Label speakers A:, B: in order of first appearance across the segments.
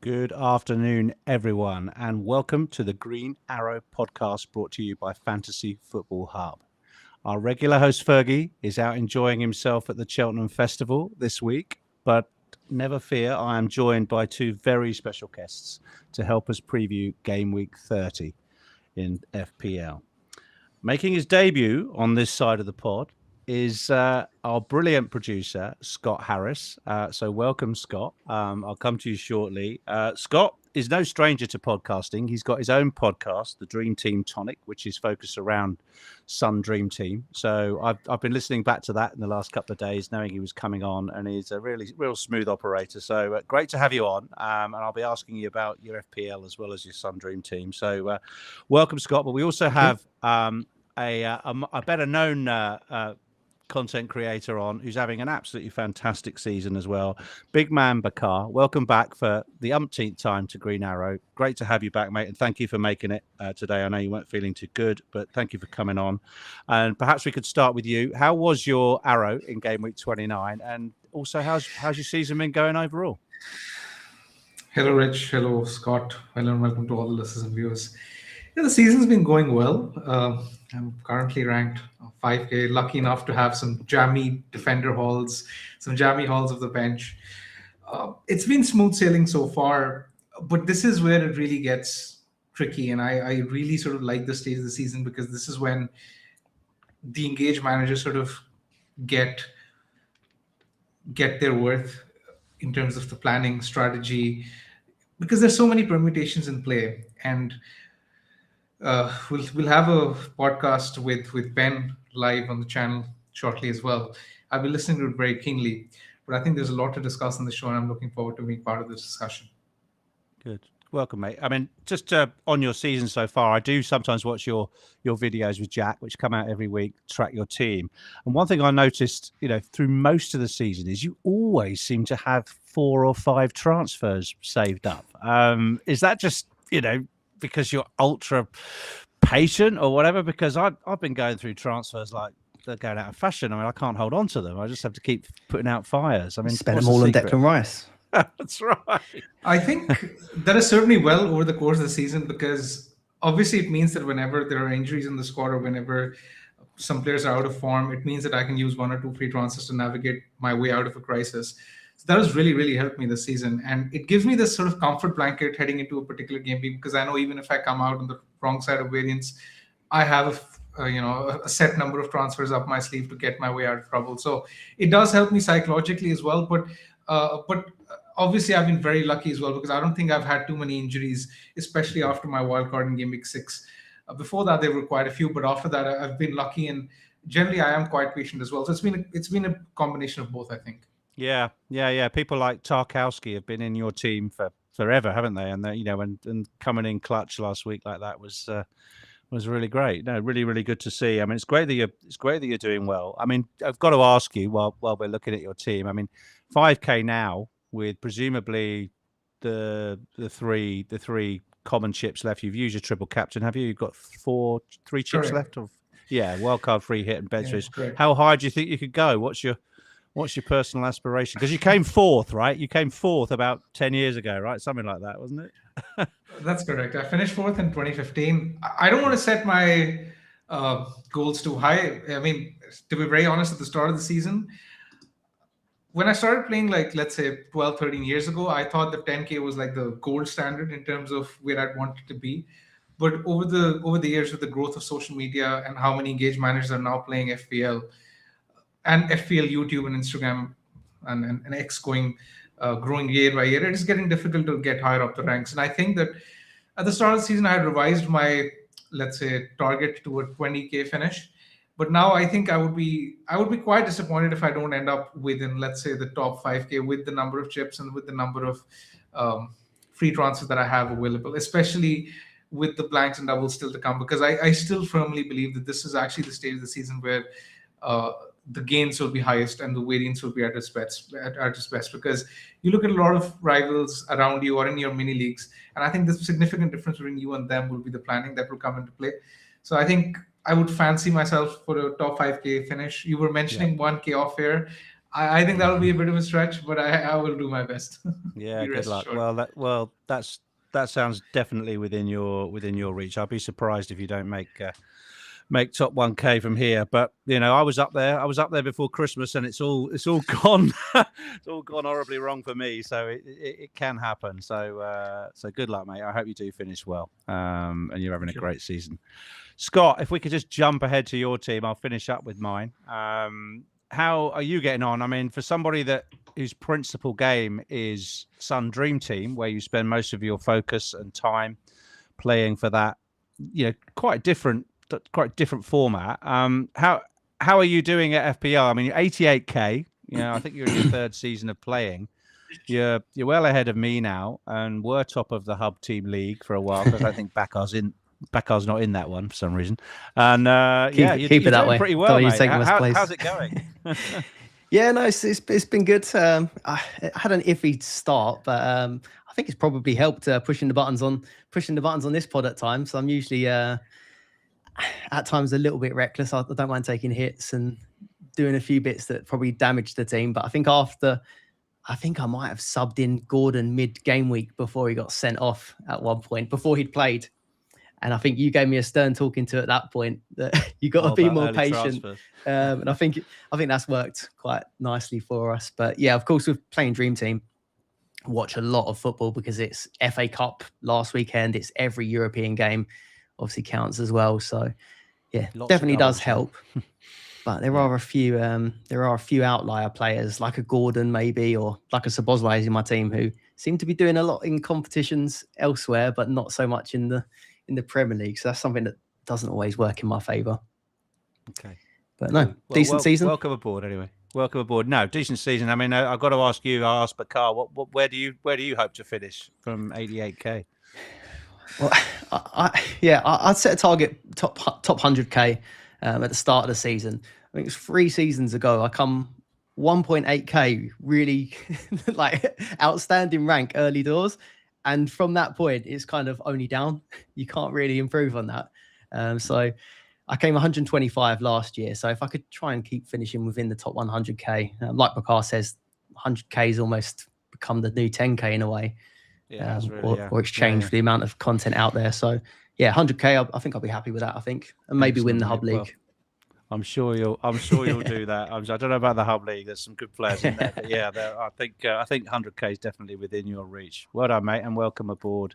A: Good afternoon, everyone, and welcome to the Green Arrow podcast brought to you by Fantasy Football Hub. Our regular host, Fergi, is out enjoying himself at the Cheltenham Festival this week, but never fear, I am joined by two very special guests to help us preview Gameweek 30 in FPL. Making his debut on this side of the pod is our brilliant producer, Scott Harris. So welcome, Scott. I'll come to you shortly. Scott is no stranger to podcasting. He's got his own podcast, The Dream Team Tonic, which is focused around Sun Dream Team. So I've been listening back to that in the last couple of days, knowing he was coming on, and he's a real smooth operator. So great to have you on. And I'll be asking you about your FPL as well as your Sun Dream Team. So welcome, Scott. But we also have a better known content creator on who's having an absolutely fantastic season as well. Big man Bakar, welcome back for the umpteenth time to Green Arrow. Great to have you back, mate, and thank you for making it today. I know you weren't feeling too good, but thank you for coming on. And perhaps we could start with you. How was your Arrow in game week 29? And also, how's your season been going overall?
B: Hello, Rich. Hello, Scott. Hello, and welcome to all the listeners and viewers. Yeah, the season's been going well. I'm currently ranked 5K, lucky enough to have some jammy defender hauls, some jammy hauls of the bench. It's been smooth sailing so far, but this is where it really gets tricky. And I really sort of like the stage of the season because this is when the engaged managers sort of get their worth in terms of the planning strategy, because there's so many permutations in play. And we'll have a podcast with Ben live on the channel shortly as well. I'll be listening to it very keenly, but I think there's a lot to discuss on the show, and I'm looking forward to being part of this discussion.
A: Good. Welcome, mate. I mean, just on your season so far, I do sometimes watch your videos with Jack, which come out every week, track your team. And one thing I noticed, through most of the season is you always seem to have 4 or 5 transfers saved up. Is that just, because you're ultra patient or whatever? Because I've been going through transfers like they're going out of fashion. I mean, I can't hold on to them. I just have to keep putting out fires. I mean,
C: spend them all on Declan Rice.
A: That's right.
B: I think that is certainly well over the course of the season, because obviously it means that whenever there are injuries in the squad or whenever some players are out of form, it means that I can use 1 or 2 free transfers to navigate my way out of a crisis. So that has really, really helped me this season. And it gives me this sort of comfort blanket heading into a particular game week, because I know even if I come out on the wrong side of variance, I have a set number of transfers up my sleeve to get my way out of trouble. So it does help me psychologically as well. But obviously I've been very lucky as well, because I don't think I've had too many injuries, especially after my wildcard in game week 6. Before that, there were quite a few, but after that, I've been lucky, and generally I am quite patient as well. So it's been a combination of both, I think.
A: Yeah. People like Tarkowski have been in your team for forever, haven't they? And and coming in clutch last week like that was really great. No, really, really good to see. I mean, it's great that you're doing well. I mean, I've got to ask you while we're looking at your team. I mean, 5K now with presumably the three common chips left. You've used your triple captain, have you? You've got 3 chips left of wildcard, free hit, and bench boost. How high do you think you could go? What's your personal aspiration? Because you came 4th, right? You came 4th about 10 years ago, right? Something like that, wasn't it?
B: That's correct. I finished 4th in 2015. I don't want to set my goals too high. I mean, to be very honest, at the start of the season, when I started playing, like, let's say 12, 13 years ago, I thought that 10K was like the gold standard in terms of where I'd want it to be. But over the years, with the growth of social media and how many engaged managers are now playing FPL, and FPL YouTube and Instagram and X growing year by year, it is getting difficult to get higher up the ranks. And I think that at the start of the season, I had revised my, let's say, target to a 20K finish. But now I think I would be quite disappointed if I don't end up within, let's say, the top 5K with the number of chips and with the number of free transfers that I have available, especially with the blanks and doubles still to come, because I still firmly believe that this is actually the stage of the season where the gains will be highest and the variance will be at its best, because you look at a lot of rivals around you or in your mini leagues, and I think the significant difference between you and them will be the planning that will come into play. So I think I would fancy myself for a top 5K finish. You were mentioning 1K off air. I think that'll be a bit of a stretch, but I will do my best.
A: Yeah,
B: Be
A: good
B: rest
A: luck.
B: assured.
A: That sounds definitely within your reach. I'd be surprised if you don't make top 1K from here. But I was up there. I was up there before Christmas, and it's all gone. It's all gone horribly wrong for me. So it can happen. So good luck, mate. I hope you do finish well. And you're having a great season. Scott, if we could just jump ahead to your team, I'll finish up with mine. How are you getting on? I mean, for somebody whose principal game is Sun Dream Team, where you spend most of your focus and time playing for that, quite different format. How are you doing at FPL? I mean, you're 88k. I think you're in your third season of playing. You're well ahead of me now, and we're top of the Hub Team League for a while because I think Bakar's not in that one for some reason. And you're
C: it that
A: doing
C: way.
A: pretty well, mate.
C: How's
A: it going?
C: Yeah, no, it's been good. I had an iffy start, but I think it's probably helped pushing the buttons on this pod at times. So I'm usually at times a little bit reckless. I don't mind taking hits and doing a few bits that probably damaged the team. But I think I might have subbed in Gordon mid game week before he got sent off at one point, before he'd played. And I think you gave me a stern talking to at that point that you got to be more patient. And I think that's worked quite nicely for us. But yeah, of course, with playing Dream Team, watch a lot of football because it's FA Cup last weekend. It's every European game, obviously counts as well. So yeah, definitely does help. But there are a few outlier players like a Gordon maybe, or like a Szoboszlai in my team who seem to be doing a lot in competitions elsewhere, but not so much in the Premier League. So that's something that doesn't always work in my favour.
A: Okay.
C: But no, decent season.
A: Welcome aboard anyway. Welcome aboard. No, decent season. I mean, I've got to ask you, I asked Bakar, where do you hope to finish from 88k?
C: Well, I'd set a target top 100k at the start of the season. I think it was 3 seasons ago. I come 1.8k, really like outstanding rank early doors. And from that point, it's kind of only down. You can't really improve on that. So I came 125 last year. So if I could try and keep finishing within the top 100k, like Bakar says, 100k has almost become the new 10k in a way.
A: Yeah,
C: or exchange for the amount of content out there. So yeah, 100k, I think I'll be happy with that. I think, and maybe win the Hub League.
A: Well, I'm sure you'll do that. I don't know about the Hub League. There's some good players in there, but yeah, I think 100k is definitely within your reach. Well done, mate, and welcome aboard.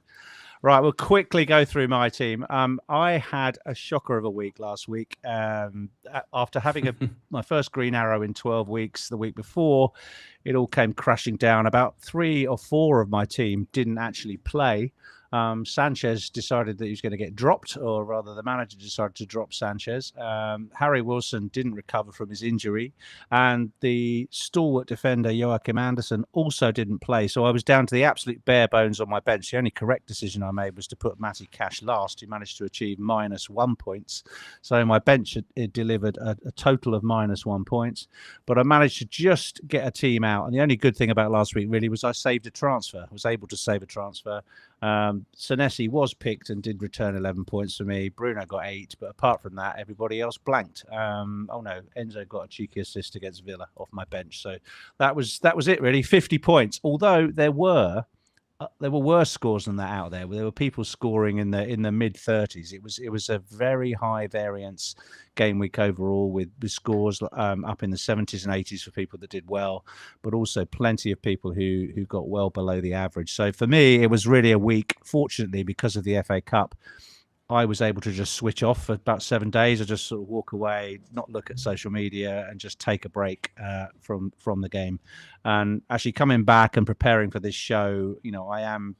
A: Right, we'll quickly go through my team. I had a shocker of a week last week. After having my first green arrow in 12 weeks, the week before, it all came crashing down. About 3 or 4 of my team didn't actually play. Sanchez decided that he was going to get dropped, or rather the manager decided to drop Sanchez. Harry Wilson didn't recover from his injury, and the stalwart defender Joachim Andersen also didn't play. So I was down to the absolute bare bones on my bench. The only correct decision I made was to put Matty Cash last, who managed to achieve -1 points. So my bench it delivered a total of -1 points, but I managed to just get a team out. And the only good thing about last week really was I saved a transfer. I was able to save a transfer. Senesi was picked and did return 11 points for me. Bruno got 8, but apart from that, everybody else blanked. Enzo got a cheeky assist against Villa off my bench. So that was it really. 50 points. Although there were worse scores than that out there. There were people scoring in the mid 30s. It was a very high variance game week overall, with scores up in the 70s and 80s for people that did well, but also plenty of people who got well below the average. So for me, it was really a week. Fortunately, because of the FA Cup, I was able to just switch off for about 7 days. I just sort of walk away, not look at social media, and just take a break from the game. And actually coming back and preparing for this show, I am,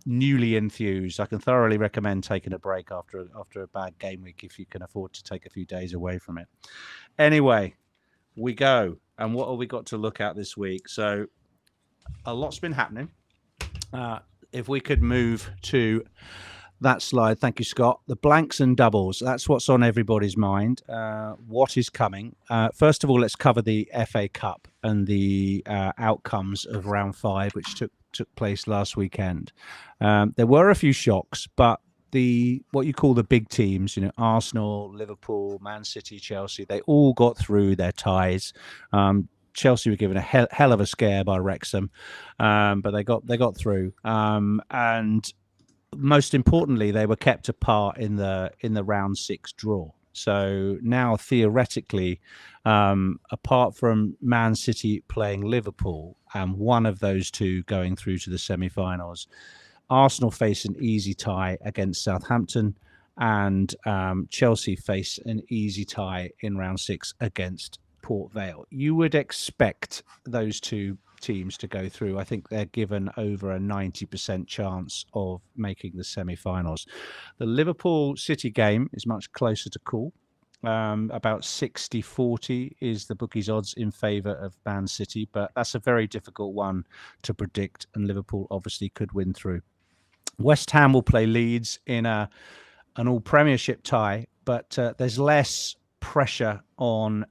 A: newly enthused. I can thoroughly recommend taking a break after a bad game week if you can afford to take a few days away from it. Anyway, we go. And what have we got to look at this week? So a lot's been happening. If we could move to that slide. Thank you, Scott. The blanks and doubles. That's what's on everybody's mind. What is coming? First of all, let's cover the FA Cup and the outcomes of round 5, which took place last weekend. There were a few shocks, but what you call the big teams, Arsenal, Liverpool, Man City, Chelsea, they all got through their ties. Chelsea were given a hell of a scare by Wrexham, but they got through. And most importantly, they were kept apart in the round 6 draw. So now theoretically, apart from Man City playing Liverpool and one of those two going through to the semi-finals, Arsenal face an easy tie against Southampton, and Chelsea face an easy tie in round 6 against Port Vale. You would expect those two teams to go through. I think they're given over a 90% chance of making the semi-finals. The Liverpool City game is much closer to call. About 60-40 is the bookies' odds in favour of Man City, but that's a very difficult one to predict, and Liverpool obviously could win through. West Ham will play Leeds in an all Premiership tie, but there's less pressure on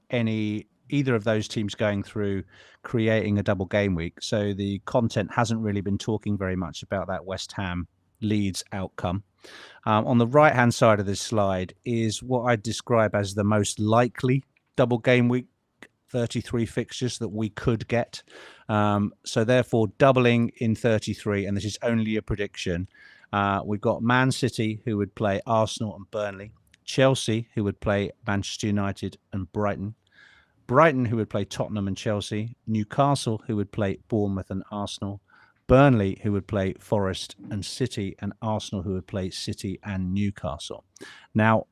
A: either of those teams going through creating a double game week. So the content hasn't really been talking very much about that West Ham Leeds outcome. On the right hand side of this slide is what I'd describe as the most likely double game week 33 fixtures that we could get. So therefore doubling in 33, and this is only a prediction. We've got Man City, who would play Arsenal and Burnley, Chelsea, who would play Manchester United and Brighton, who would play Tottenham and Chelsea, Newcastle, who would play Bournemouth and Arsenal, Burnley, who would play Forest and City, and Arsenal, who would play City and Newcastle. Now,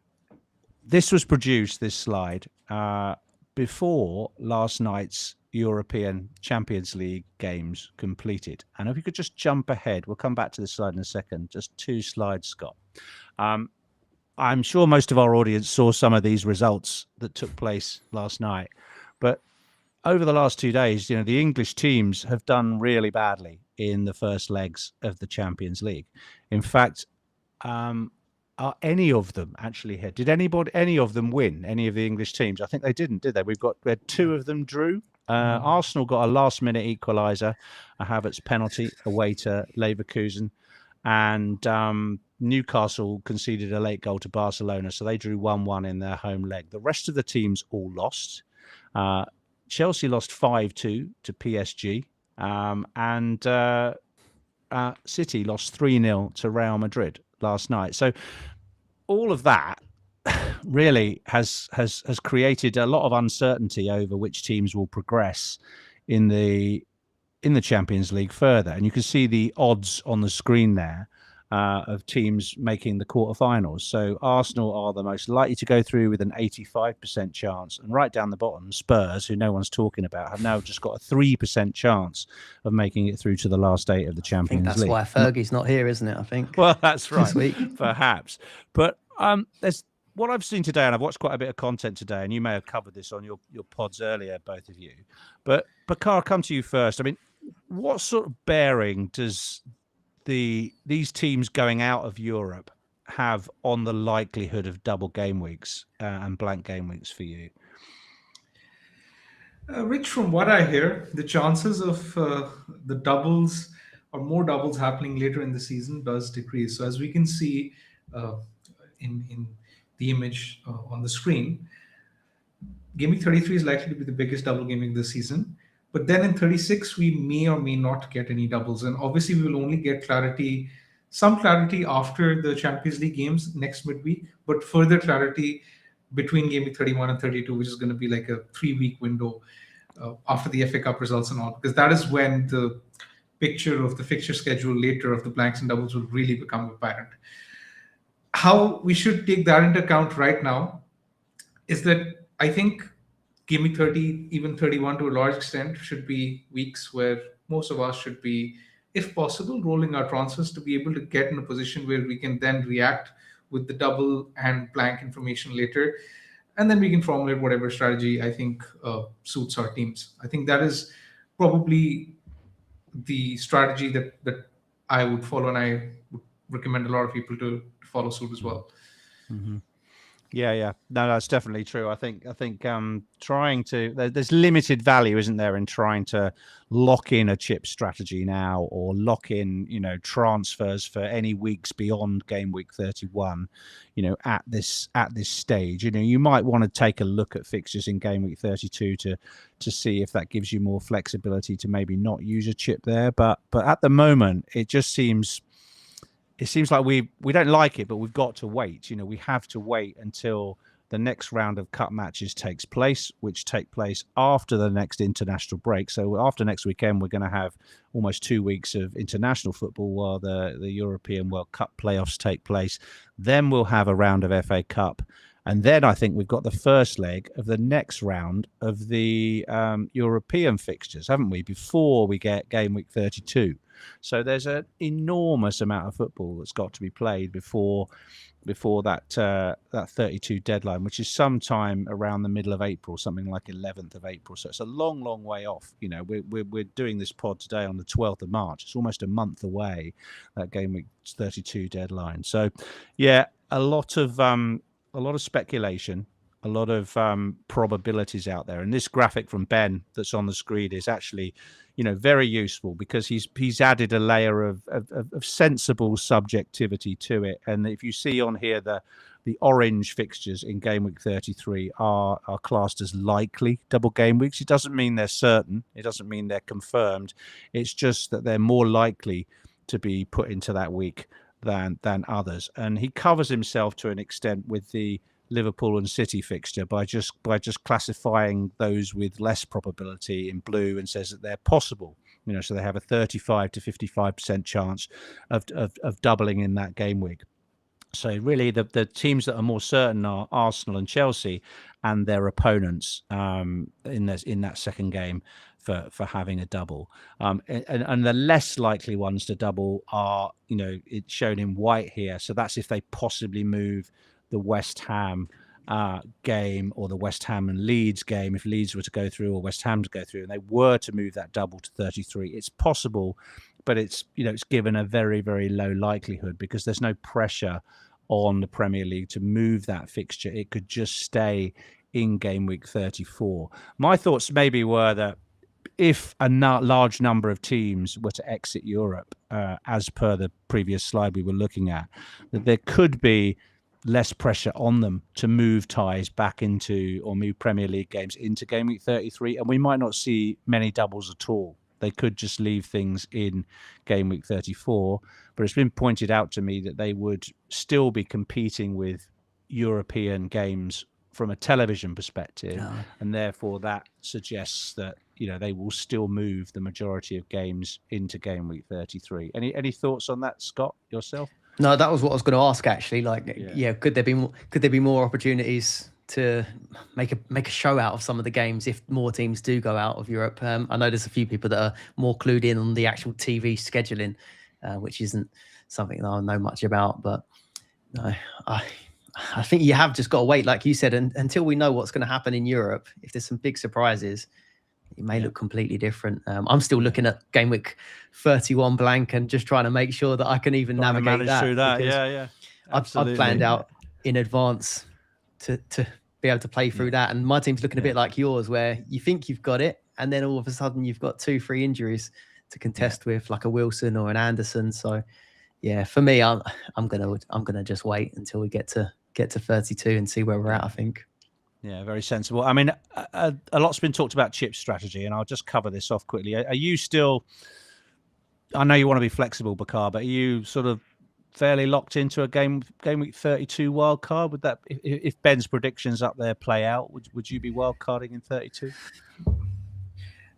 A: this was produced, this slide, before last night's European Champions League games completed. And if you could just jump ahead, we'll come back to this slide in a second, just 2 slides, Scott. I'm sure most of our audience saw some of these results that took place last night, but over the last 2 days, the English teams have done really badly in the first legs of the Champions League. In fact, are any of them actually here? Did any of them win? Any of the English teams? I think they didn't, did they? We had 2 of them drew. Arsenal got a last-minute equaliser, a Havertz penalty away to Leverkusen, and Newcastle conceded a late goal to Barcelona, so they drew 1-1 in their home leg. The rest of the teams all lost. Chelsea lost 5-2 to PSG, and City lost 3-0 to Real Madrid last night. So all of that really has created a lot of uncertainty over which teams will progress in the Champions League further. And you can see the odds on the screen there of teams making the quarterfinals. So Arsenal are the most likely to go through with an 85% chance, and right down the bottom, Spurs, who no one's talking about, have now just got a 3% chance of making it through to the last 8 of the Champions League.
C: I think that's why Fergie's not here, isn't it? I think.
A: Well, that's right. This week. Perhaps, but there's what I've seen today, and I've watched quite a bit of content today, and you may have covered this on your pods earlier, both of you. But Bakar, I'll come to you first. I mean, what sort of bearing does these teams going out of Europe have on the likelihood of double game weeks and blank game weeks for you?
B: Rich, from what I hear, the chances of the doubles or more doubles happening later in the season does decrease. So as we can see in the image on the screen, Game Week 33 is likely to be the biggest double game week this season. But then in 36, we may or may not get any doubles. And obviously, we will only get some clarity after the Champions League games next midweek, but further clarity between Game Week 31 and 32, which is going to be like a 3-week window after the FA Cup results and all, because that is when the picture of the fixture schedule later of the blanks and doubles will really become apparent. How we should take that into account right now is that I think Game Week 30, even 31 to a large extent, should be weeks where most of us should be, if possible, rolling our transfers to be able to get in a position where we can then react with the double and blank information later. And then we can formulate whatever strategy I think suits our teams. I think that is probably the strategy that I would follow, and I would recommend a lot of people to follow suit as well.
A: Mm-hmm. Yeah. No, that's definitely true. I think trying to there's limited value, isn't there, in trying to lock in a chip strategy now, or lock in, transfers for any weeks beyond game week 31, at this stage. You might want to take a look at fixtures in game week 32 to see if that gives you more flexibility to maybe not use a chip there. But at the moment, it just seems like we don't like it, but we've got to wait. We have to wait until the next round of cup matches takes place, which take place after the next international break. So after next weekend, we're going to have almost 2 weeks of international football while the European World Cup playoffs take place. Then we'll have a round of FA Cup. And then I think we've got the first leg of the next round of the European fixtures, haven't we, before we get game week 32. So there's an enormous amount of football that's got to be played before that 32 deadline, which is sometime around the middle of April, something like 11th of April. So it's a long way off. We're doing this pod today on the 12th of March. It's almost a month away, that game week 32 deadline. So yeah, a lot of speculation, a lot of probabilities out there. And this graphic from Ben that's on the screen is actually, very useful, because he's added a layer of sensible subjectivity to it. And if you see on here, the orange fixtures in game week 33 are classed as likely double game weeks. It doesn't mean they're certain. It doesn't mean they're confirmed. It's just that they're more likely to be put into that week than others. And he covers himself to an extent with the Liverpool and City fixture by just classifying those with less probability in blue, and says that they're possible. So they have a 35 to 55% chance of doubling in that game week. So really, the teams that are more certain are Arsenal and Chelsea, and their opponents in that second game for having a double. And the less likely ones to double are, it's shown in white here. So that's if they possibly move the West Ham game, or the West Ham and Leeds game, if Leeds were to go through or West Ham to go through, and they were to move that double to 33. It's possible, but it's given a very, very low likelihood, because there's no pressure on the Premier League to move that fixture. It could just stay in game week 34. My thoughts maybe were that if a large number of teams were to exit Europe, as per the previous slide we were looking at, that there could be less pressure on them to move ties back into, or move Premier League games into game week 33, and we might not see many doubles at all. They could just leave things in game week 34. But it's been pointed out to me that they would still be competing with European games from a television perspective, and therefore that suggests that they will still move the majority of games into game week 33. Any thoughts on that, Scott, yourself?
C: No, that was what I was going to ask, actually. Could there be more opportunities to make a show out of some of the games if more teams do go out of Europe? I know there's a few people that are more clued in on the actual TV scheduling, which isn't something that I know much about. But no, I think you have just got to wait, like you said, until we know what's going to happen in Europe. If there's some big surprises, it may look completely different. I'm still looking at game week 31 blank and just trying to make sure that I can even navigate that.
A: Through that. Yeah.
C: I've planned out in advance to be able to play through that. And my team's looking a bit like yours, where you think you've got it, and then all of a sudden you've got 2-3 injuries to contest with, like a Wilson or an Anderson. So yeah, for me, I'm gonna just wait until we get to 32 and see where we're at, I think.
A: Yeah, very sensible. I mean, a lot's been talked about chip strategy, and I'll just cover this off quickly. Are you still, I know you want to be flexible, Bakar, but are you sort of fairly locked into a game week 32 wild card? Would that, if Ben's predictions up there play out, would you be wild carding in 32?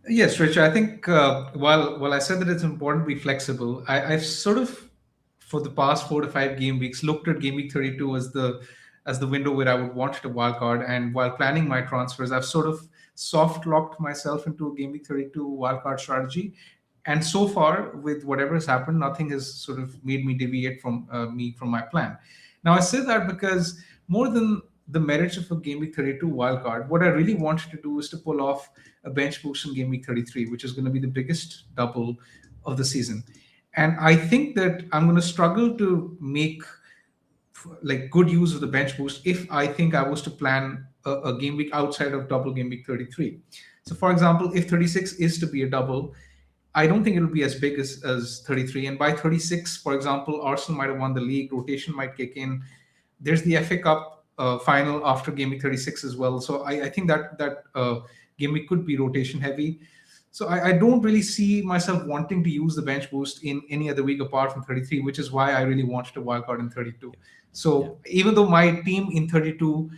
B: Yes, Rich. I think while I said that it's important to be flexible, I've sort of, for the past 4 to 5 game weeks, looked at game week 32 as the window where I would want to wild card. And while planning my transfers, I've sort of soft locked myself into a game week 32 wild card strategy. And so far, with whatever has happened, nothing has sort of made me deviate from my plan. Now, I say that because more than the merits of a game week 32 wildcard, what I really wanted to do is to pull off a bench boost in game week 33, which is going to be the biggest double of the season. And I think that I'm going to struggle to make like good use of the bench boost if I think I was to plan a game week outside of double game week 33. So, for example, if 36 is to be a double, I don't think it'll be as big as 33. And by 36, for example, Arsenal might have won the league, rotation might kick in. There's the FA Cup final after game week 36 as well. So I think that game week could be rotation heavy. So I don't really see myself wanting to use the bench boost in any other week apart from 33, which is why I really wanted a wildcard in 32. So even though my team in 32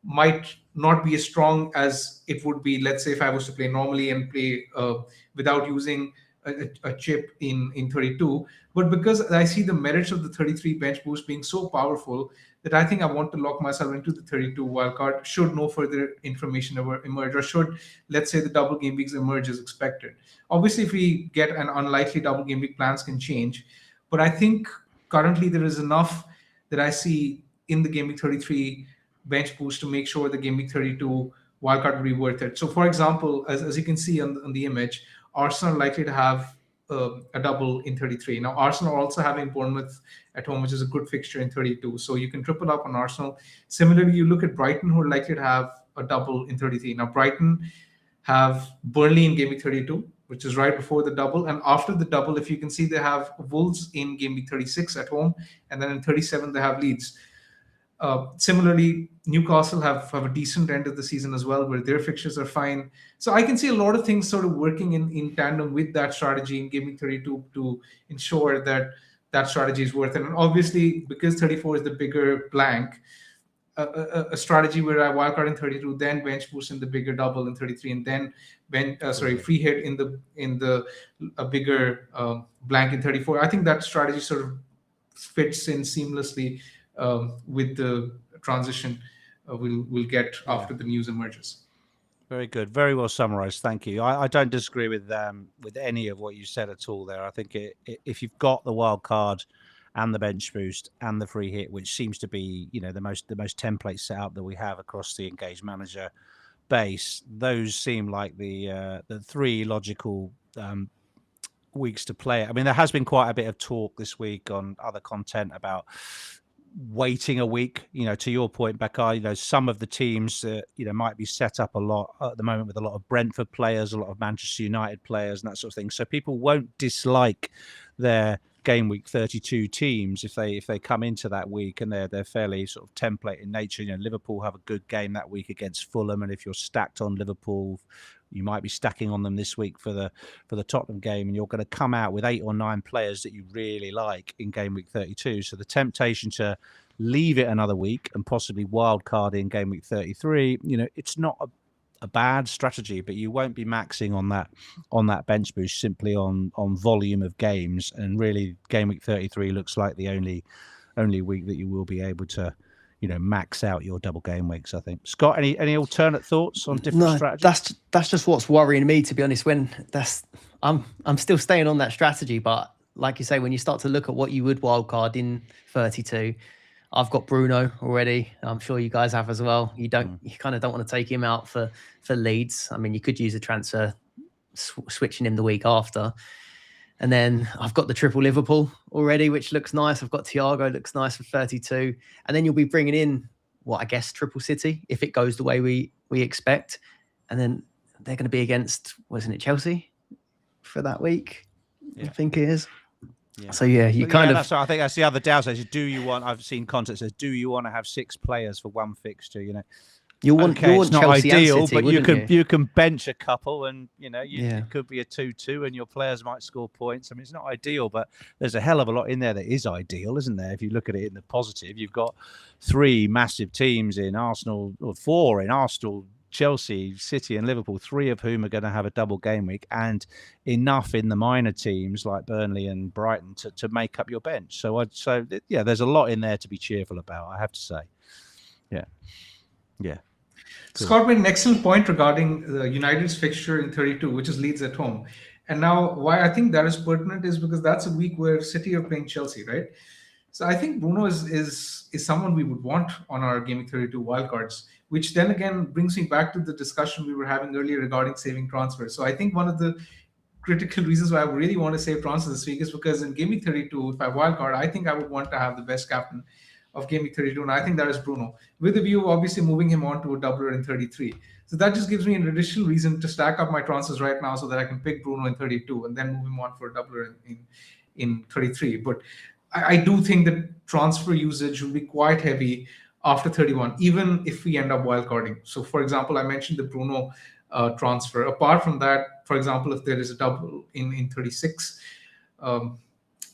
B: might not be as strong as it would be, let's say, if I was to play normally and play without using a chip in 32, but because I see the merits of the 33 bench boost being so powerful that I think I want to lock myself into the 32 wildcard should no further information ever emerge, or should, let's say, the double game weeks emerge as expected. Obviously, if we get an unlikely double game week, plans can change, but I think currently there is enough that I see in the game week 33 bench boost to make sure the game week 32 wildcard will be worth it. So, for example, as you can see on the image, Arsenal are likely to have a double in 33. Now, Arsenal are also having Bournemouth at home, which is a good fixture in 32. So you can triple up on Arsenal. Similarly, you look at Brighton, who are likely to have a double in 33. Now, Brighton have Burnley in game week 32, which is right before the double. And after the double, if you can see, they have Wolves in game week 36 at home. And then in 37, they have Leeds. Similarly, Newcastle have a decent end of the season as well, where their fixtures are fine. So I can see a lot of things sort of working in tandem with that strategy in Game Week 32 to ensure that that strategy is worth it. And obviously, because 34 is the bigger blank, a strategy where I wildcard in 32, then bench boost in the bigger double in 33, and then free hit in the bigger blank in 34. I think that strategy sort of fits in seamlessly with the transition we'll get after the news emerges.
A: Very good. Very well summarized. Thank you. I don't disagree with any of what you said at all there. I think if you've got the wild card and the bench boost and the free hit, which seems to be the most template setup that we have across the Engage Manager base, those seem like the three logical weeks to play. I mean, there has been quite a bit of talk this week on other content about waiting a week, to your point, Bakar, some of the teams might be set up a lot at the moment with a lot of Brentford players, a lot of Manchester United players and that sort of thing. So people won't dislike their game week 32 teams if they come into that week and they're fairly sort of template in nature. Liverpool have a good game that week against Fulham, and if you're stacked on Liverpool, you might be stacking on them this week for the Tottenham game, and you're going to come out with 8 or 9 players that you really like in game week 32. So the temptation to leave it another week and possibly wild card in game week 33, it's not a bad strategy, but you won't be maxing on that bench boost simply on volume of games. And really, game week 33 looks like the only week that you will be able to max out your double game weeks, I think. Scott, any alternate thoughts on different strategies?
C: That's just what's worrying me, to be honest. I'm still staying on that strategy, but like you say, when you start to look at what you would wildcard in 32, I've got Bruno already. I'm sure you guys have as well. You kind of don't want to take him out for Leeds. I mean, you could use a transfer switching him the week after. And then I've got the triple Liverpool already, which looks nice. I've got Thiago, looks nice for 32. And then you'll be bringing in, I guess, triple City, if it goes the way we expect. And then they're going to be against, wasn't it, Chelsea for that week? Yeah. I think it is. Yeah. So, I think
A: that's the other downside. I've seen content says, do you want to have 6 players for one fixture?
C: You want
A: it's not
C: Chelsea
A: ideal,
C: City,
A: but you can bench a couple, and it could be a 2-2, and your players might score points. I mean, it's not ideal, but there's a hell of a lot in there that is ideal, isn't there? If you look at it in the positive, you've got 3 massive teams in Arsenal, or 4 in Arsenal, Chelsea, City, and Liverpool, 3 of whom are going to have a double game week, and enough in the minor teams like Burnley and Brighton to make up your bench. So there's a lot in there to be cheerful about, I have to say. Yeah. Cool.
B: Scott made an excellent point regarding United's fixture in 32, which is Leeds at home. And now why I think that is pertinent is because that's a week where City are playing Chelsea, right? So I think Bruno is someone we would want on our Game Week 32 wildcards, which then again brings me back to the discussion we were having earlier regarding saving transfers. So I think one of the critical reasons why I really want to save transfers this week is because in Game Week 32, if I wildcard, I think I would want to have the best captain of game week 32, and I think that is Bruno, with the view of obviously moving him on to a doubler in 33. So that just gives me an additional reason to stack up my transfers right now so that I can pick Bruno in 32 and then move him on for a doubler in 33. But I do think that transfer usage will be quite heavy after 31, even if we end up wildcarding. So, for example, I mentioned the Bruno transfer. Apart from that, for example, if there is a double in 36,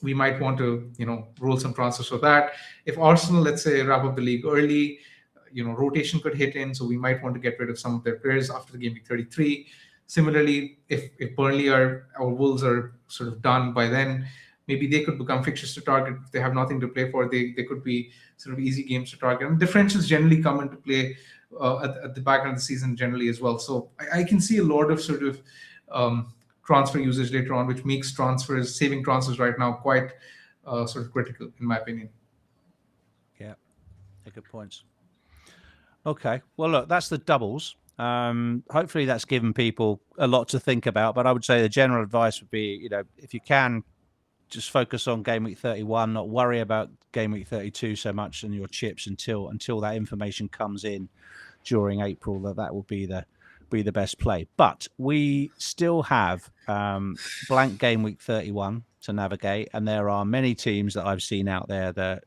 B: we might want to, roll some transfers for that. If Arsenal, let's say, wrap up the league early, rotation could hit in, so we might want to get rid of some of their players after the game week 33. Similarly, if Burnley or Wolves are sort of done by then, maybe they could become fixtures to target. If they have nothing to play for, they could be sort of easy games to target. And differentials generally come into play at the back end of the season generally as well. So I can see a lot of sort of transfer usage later on, which makes saving transfers right now quite sort of critical, in my opinion.
A: Yeah, good points. Okay, well, look, that's the doubles. Hopefully that's given people a lot to think about, but I would say the general advice would be, if you can, just focus on game week 31, not worry about game week 32 so much and your chips until that information comes in during April. That will be the best play. But we still have blank game week 31 to navigate, and there are many teams that I've seen out there that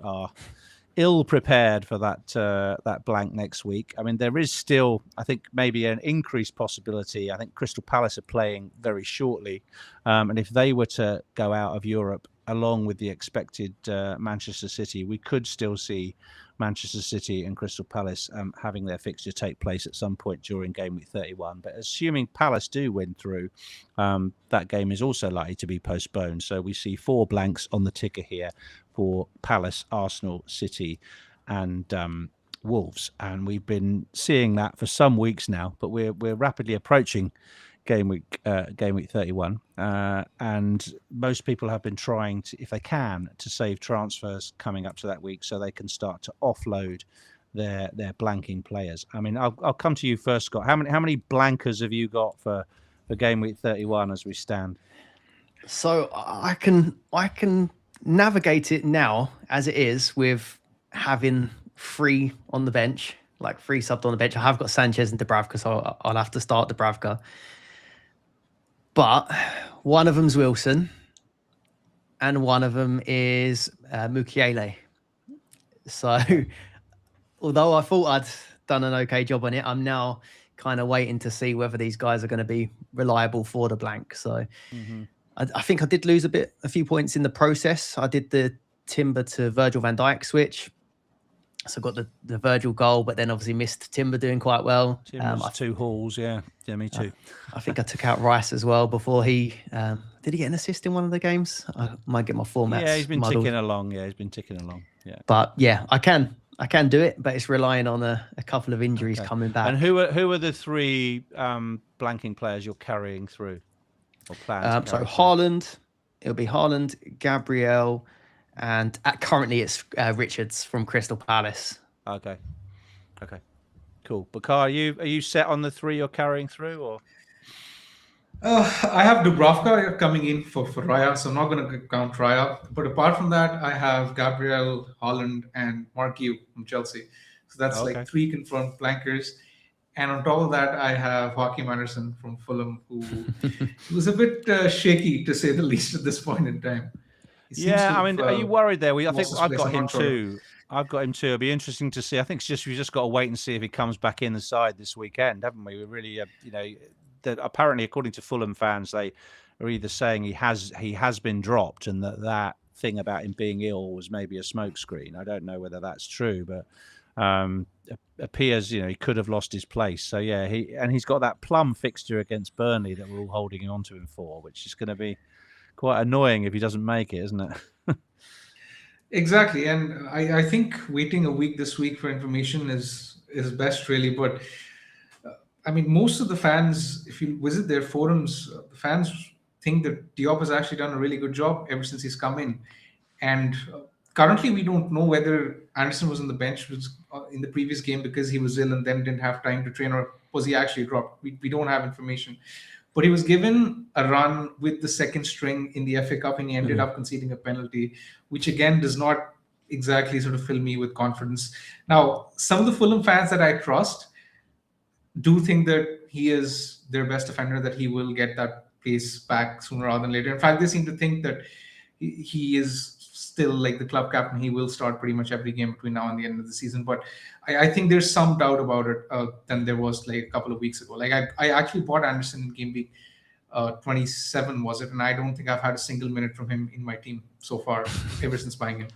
A: are ill prepared for that blank next week. I mean, there is still, I think, maybe an increased possibility. I think Crystal Palace are playing very shortly, and if they were to go out of Europe along with the expected Manchester City, we could still see Manchester City and Crystal Palace having their fixture take place at some point during game week 31. But assuming Palace do win through, that game is also likely to be postponed. So we see 4 blanks on the ticker here for Palace, Arsenal, City, and Wolves. And we've been seeing that for some weeks now, but we're rapidly approaching game week 31, and most people have been trying to, if they can, to save transfers coming up to that week so they can start to offload their blanking players. I mean, I'll come to you first, Scott. How many blankers have you got for game week 31 as we stand?
C: So I can navigate it now as it is with having 3 on the bench, like 3 subbed on the bench. I have got Sanchez and Dubravka, so I'll have to start Dubravka. But one of them's Wilson, and one of them is Mukiele. So, although I thought I'd done an okay job on it, I'm now kind of waiting to see whether these guys are going to be reliable for the blank. So, I think I did lose a few points in the process. I did the Timber to Virgil van Dijk switch. So got the Virgil goal, but then obviously missed Timber doing quite well.
A: Timber's 2 hauls, yeah, me too.
C: I think I took out Rice as well before he did he get an assist in one of the games? I might get my formats.
A: Yeah, he's been
C: muddled.
A: ticking along. Yeah.
C: But yeah, I can do it, but it's relying on a couple of injuries coming back.
A: And who are the 3 blanking players you're carrying through or plan?
C: So Haaland, it'll be Haaland, Gabriel. And currently it's Richards from Crystal Palace.
A: Okay, cool. Bakar, are you set on the 3 you're carrying through, or?
B: I have Dubravka coming in for Raya, so I'm not going to count Raya. But apart from that, I have Gabriel, Haaland, and Mark Yu from Chelsea. So that's like 3 confirmed blankers. And on top of that, I have Joachim Anderson from Fulham, who was a bit shaky, to say the least, at this point in time.
A: Yeah, I mean, are you worried there? I think I've got him too. It'll be interesting to see. I think we've just got to wait and see if he comes back in the side this weekend, haven't we? We're really, that apparently, according to Fulham fans, they are either saying he has been dropped, and that thing about him being ill was maybe a smokescreen. I don't know whether that's true, but appears he could have lost his place. So yeah, he's got that plum fixture against Burnley that we're all holding on to him for, which is going to be quite annoying if he doesn't make it, isn't it?
B: Exactly, and I think waiting a week this week for information is best, really. But I mean, most of the fans, if you visit their forums, the fans think that Diop has actually done a really good job ever since he's come in. And currently, we don't know whether Anderson was on the bench in the previous game because he was ill and then didn't have time to train, or was he actually dropped? We don't have information. But he was given a run with the second string in the FA Cup, and he ended up conceding a penalty, which again does not exactly sort of fill me with confidence. Now, some of the Fulham fans that I trust do think that he is their best defender, that he will get that place back sooner rather than later. In fact, they seem to think that he is still like the club captain. He will start pretty much every game between now and the end of the season. But I think there's some doubt about it than there was like a couple of weeks ago. Like I actually bought Anderson in game week 27, was it? And I don't think I've had a single minute from him in my team so far ever since buying him.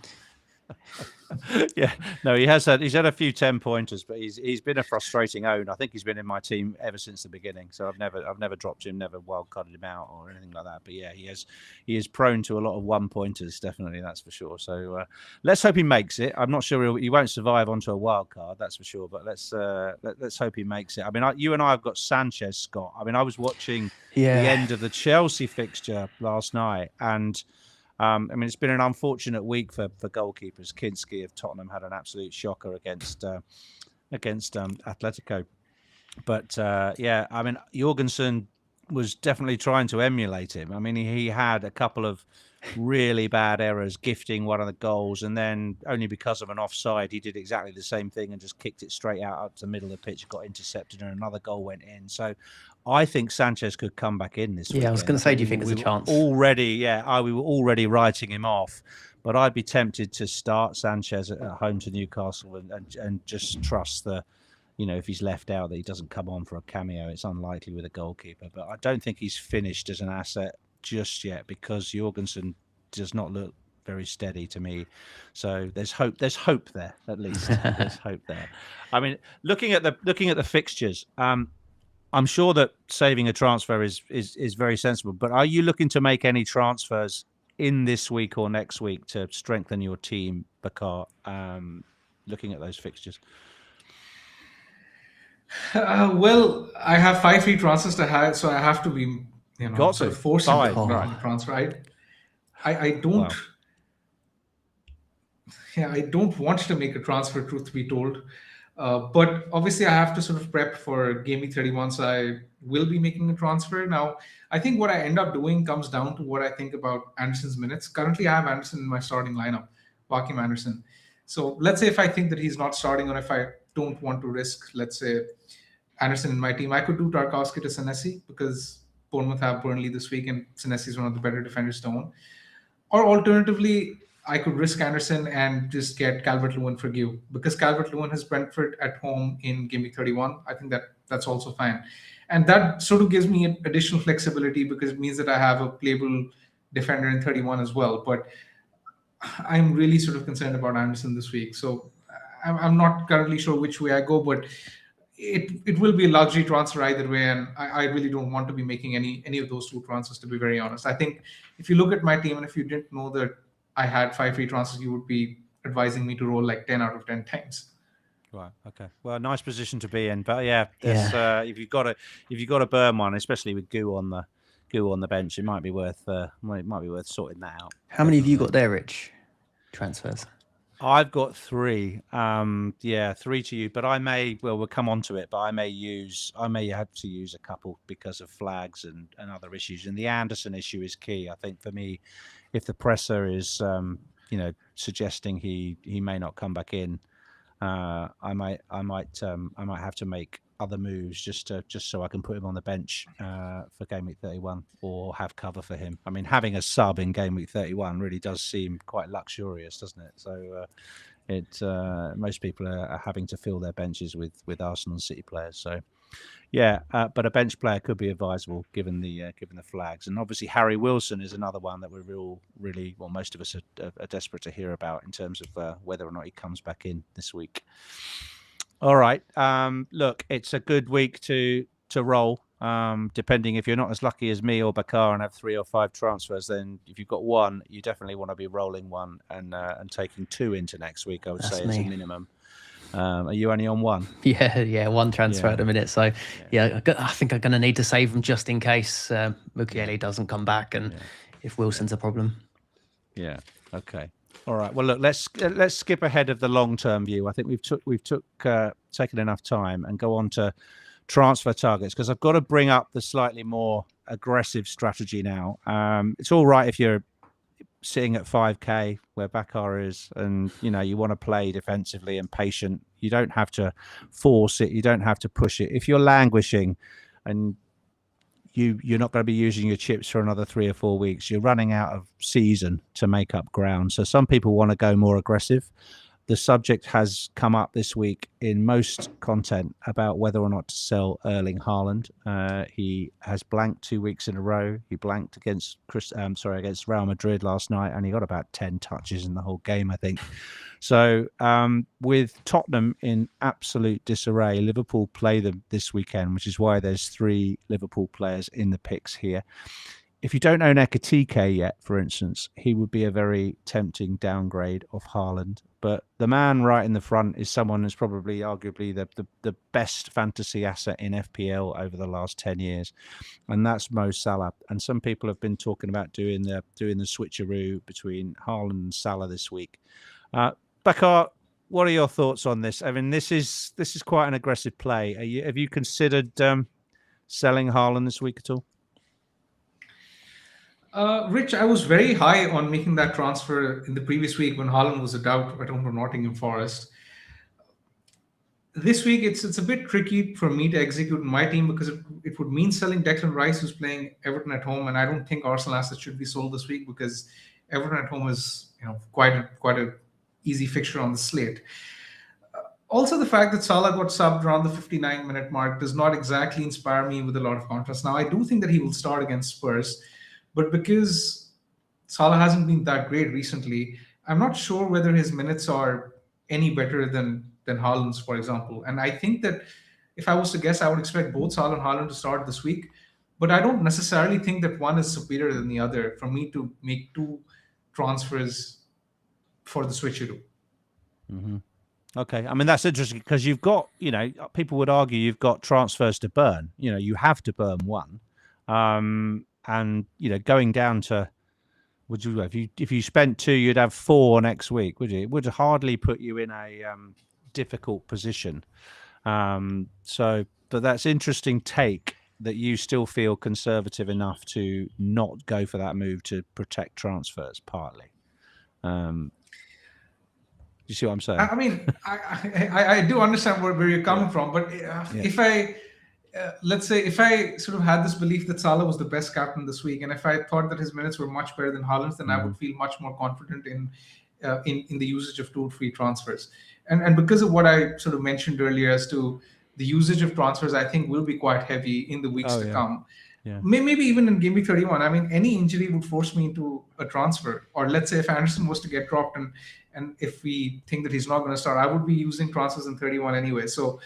A: Yeah, no, he's had a few 10-pointers, but he's been a frustrating own. I think he's been in my team ever since the beginning, so I've never dropped him, never wildcarded him out or anything like that. But yeah, he is prone to a lot of 1-pointers, definitely, that's for sure. So let's hope he makes it. I'm not sure he won't survive onto a wild card, that's for sure. But let's hope he makes it. I mean, you and I have got Sanchez, Scott. I mean, I was watching the end of the Chelsea fixture last night, and I mean, it's been an unfortunate week for goalkeepers. Kinski of Tottenham had an absolute shocker against Atletico. But yeah, I mean, Jorgensen was definitely trying to emulate him. I mean, he had a couple of really bad errors, gifting one of the goals, and then only because of an offside, he did exactly the same thing and just kicked it straight out up to the middle of the pitch, got intercepted, and another goal went in. So I think Sanchez could come back in this weekend.
C: Yeah, I was going to say, do you think there's a chance?
A: We were already writing him off, but I'd be tempted to start Sanchez at home to Newcastle and just trust the, if he's left out, that he doesn't come on for a cameo. It's unlikely with a goalkeeper, but I don't think he's finished as an asset just yet, because Jorgensen does not look very steady to me. So there's hope there, at least. There's hope there. I mean, looking at the fixtures, I'm sure that saving a transfer is very sensible, but are you looking to make any transfers in this week or next week to strengthen your team, Bakar, looking at those fixtures?
B: Well, I have 5 free transfers to have, so I have to be, sort of forced into a transfer. I don't. Wow. Yeah, I don't want to make a transfer, truth be told. But obviously, I have to sort of prep for game week 31, so I will be making a transfer. Now, I think what I end up doing comes down to what I think about Anderson's minutes. Currently, I have Anderson in my starting lineup, Joachim Anderson. So let's say if I think that he's not starting, or if I don't want to risk, let's say, Anderson in my team, I could do Tarkowski to Senesi, because Bournemouth have Burnley this week, and Senesi is one of the better defenders to own. Or alternatively, I could risk Anderson and just get Calvert-Lewin for Gue, because Calvert-Lewin has Brentford at home in game week 31. I think that's also fine. And that sort of gives me additional flexibility, because it means that I have a playable defender in 31 as well. But I'm really sort of concerned about Anderson this week. So I'm not currently sure which way I go, but it will be a luxury transfer either way, and I really don't want to be making any of those 2 transfers, to be very honest. I think if you look at my team, and if you didn't know that I had 5 free transfers, you would be advising me to roll like 10 out of 10 times.
A: Right. Okay. Well, nice position to be in, but yeah, if you've got to burn one, especially with Gue on the bench, it might be worth sorting that out.
C: How many have you got there, Rich? Transfers.
A: I've got 3. 3 to you, but we'll come on to it, but I may have to use a couple because of flags and other issues. And the Anderson issue is key, I think, for me. If the presser is, suggesting he may not come back in, I might have to make other moves just so I can put him on the bench for game week 31, or have cover for him. I mean, having a sub in game week 31 really does seem quite luxurious, doesn't it? So most people are having to fill their benches with Arsenal and City players. So yeah, but a bench player could be advisable given the flags. And obviously Harry Wilson is another one that most of us are desperate to hear about in terms of whether or not he comes back in this week. All right. Look, it's a good week to roll. Depending if you're not as lucky as me or Bakar and have 3 or 5 transfers, then if you've got 1, you definitely want to be rolling 1 and taking 2 into next week. I would say as a minimum. Are you only on 1?
C: Yeah, 1 transfer at the minute. So I think I'm going to need to save them just in case Mukiele doesn't come back, and if Wilson's a problem.
A: Yeah. Okay. All right. Well, look, let's skip ahead of the long-term view. I think we've taken enough time and go on to transfer targets, because I've got to bring up the slightly more aggressive strategy now. It's all right if you're sitting at 5k where Bakar is, and you want to play defensively and patient, you don't have to force it, you don't have to push it. If you're languishing and you're not going to be using your chips for another 3 or 4 weeks, you're running out of season to make up ground. So some people want to go more aggressive. The subject has come up this week in most content about whether or not to sell Erling Haaland. He has blanked 2 weeks in a row. He blanked against Real Madrid last night, and he got about 10 touches in the whole game, I think. So with Tottenham in absolute disarray, Liverpool play them this weekend, which is why there's 3 Liverpool players in the picks here. If you don't own Ekitike yet, for instance, he would be a very tempting downgrade of Haaland. But the man right in the front is someone who's probably arguably the best fantasy asset in FPL over the last 10 years. And that's Mo Salah. And some people have been talking about doing the switcheroo between Haaland and Salah this week. Bakar, what are your thoughts on this? I mean, this is quite an aggressive play. Have you considered selling Haaland this week at all?
B: Rich, I was very high on making that transfer in the previous week when Haaland was a doubt at home to Nottingham Forest. This week, it's a bit tricky for me to execute in my team because it would mean selling Declan Rice, who's playing Everton at home, and I don't think Arsenal assets should be sold this week because Everton at home is quite a easy fixture on the slate. Also, the fact that Salah got subbed around the 59-minute mark does not exactly inspire me with a lot of confidence. Now, I do think that he will start against Spurs, but because Salah hasn't been that great recently, I'm not sure whether his minutes are any better than Haaland's, for example. And I think that if I was to guess, I would expect both Salah and Haaland to start this week. But I don't necessarily think that one is superior than the other for me to make 2 transfers for the switcheroo.
A: Mm-hmm. Okay. I mean, that's interesting because you've got, people would argue you've got transfers to burn. You have to burn one. And going down to, would you if you spent 2, you'd have 4 next week, would you? It would hardly put you in a difficult position. But that's interesting take that you still feel conservative enough to not go for that move to protect transfers partly. You see what I'm saying?
B: I mean, I do understand where you're coming from, but if I let's say if I sort of had this belief that Salah was the best captain this week, and if I thought that his minutes were much better than Haaland's, then I would feel much more confident in the usage of 2 free transfers. And because of what I sort of mentioned earlier as to the usage of transfers, I think will be quite heavy in the weeks to come. Yeah. Maybe even in Game Week 31. I mean, any injury would force me into a transfer. Or let's say if Anderson was to get dropped and if we think that he's not going to start, I would be using transfers in 31 anyway. So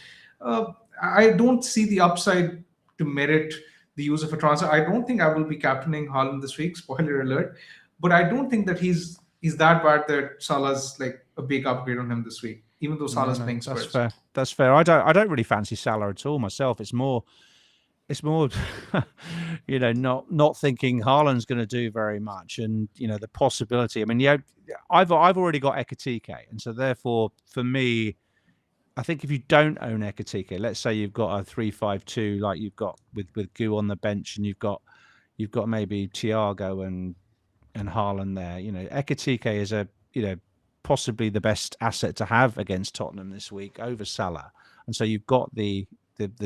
B: I don't see the upside to merit the use of a transfer. I don't think I will be captaining Haaland this week, spoiler alert. But I don't think that he's that bad that Salah's like a big upgrade on him this week, even though Salah's playing Spurs.
A: That's fair. I don't really fancy Salah at all myself. It's more not thinking Haaland's going to do very much, and the possibility. I mean, I've already got Ekitike, and so therefore, for me, I think if you don't own Ekitike, let's say you've got a 3-5-2 like you've got with Gu on the bench, and you've got maybe Thiago and Haaland there. Ekitike is possibly the best asset to have against Tottenham this week over Salah, and so you've got the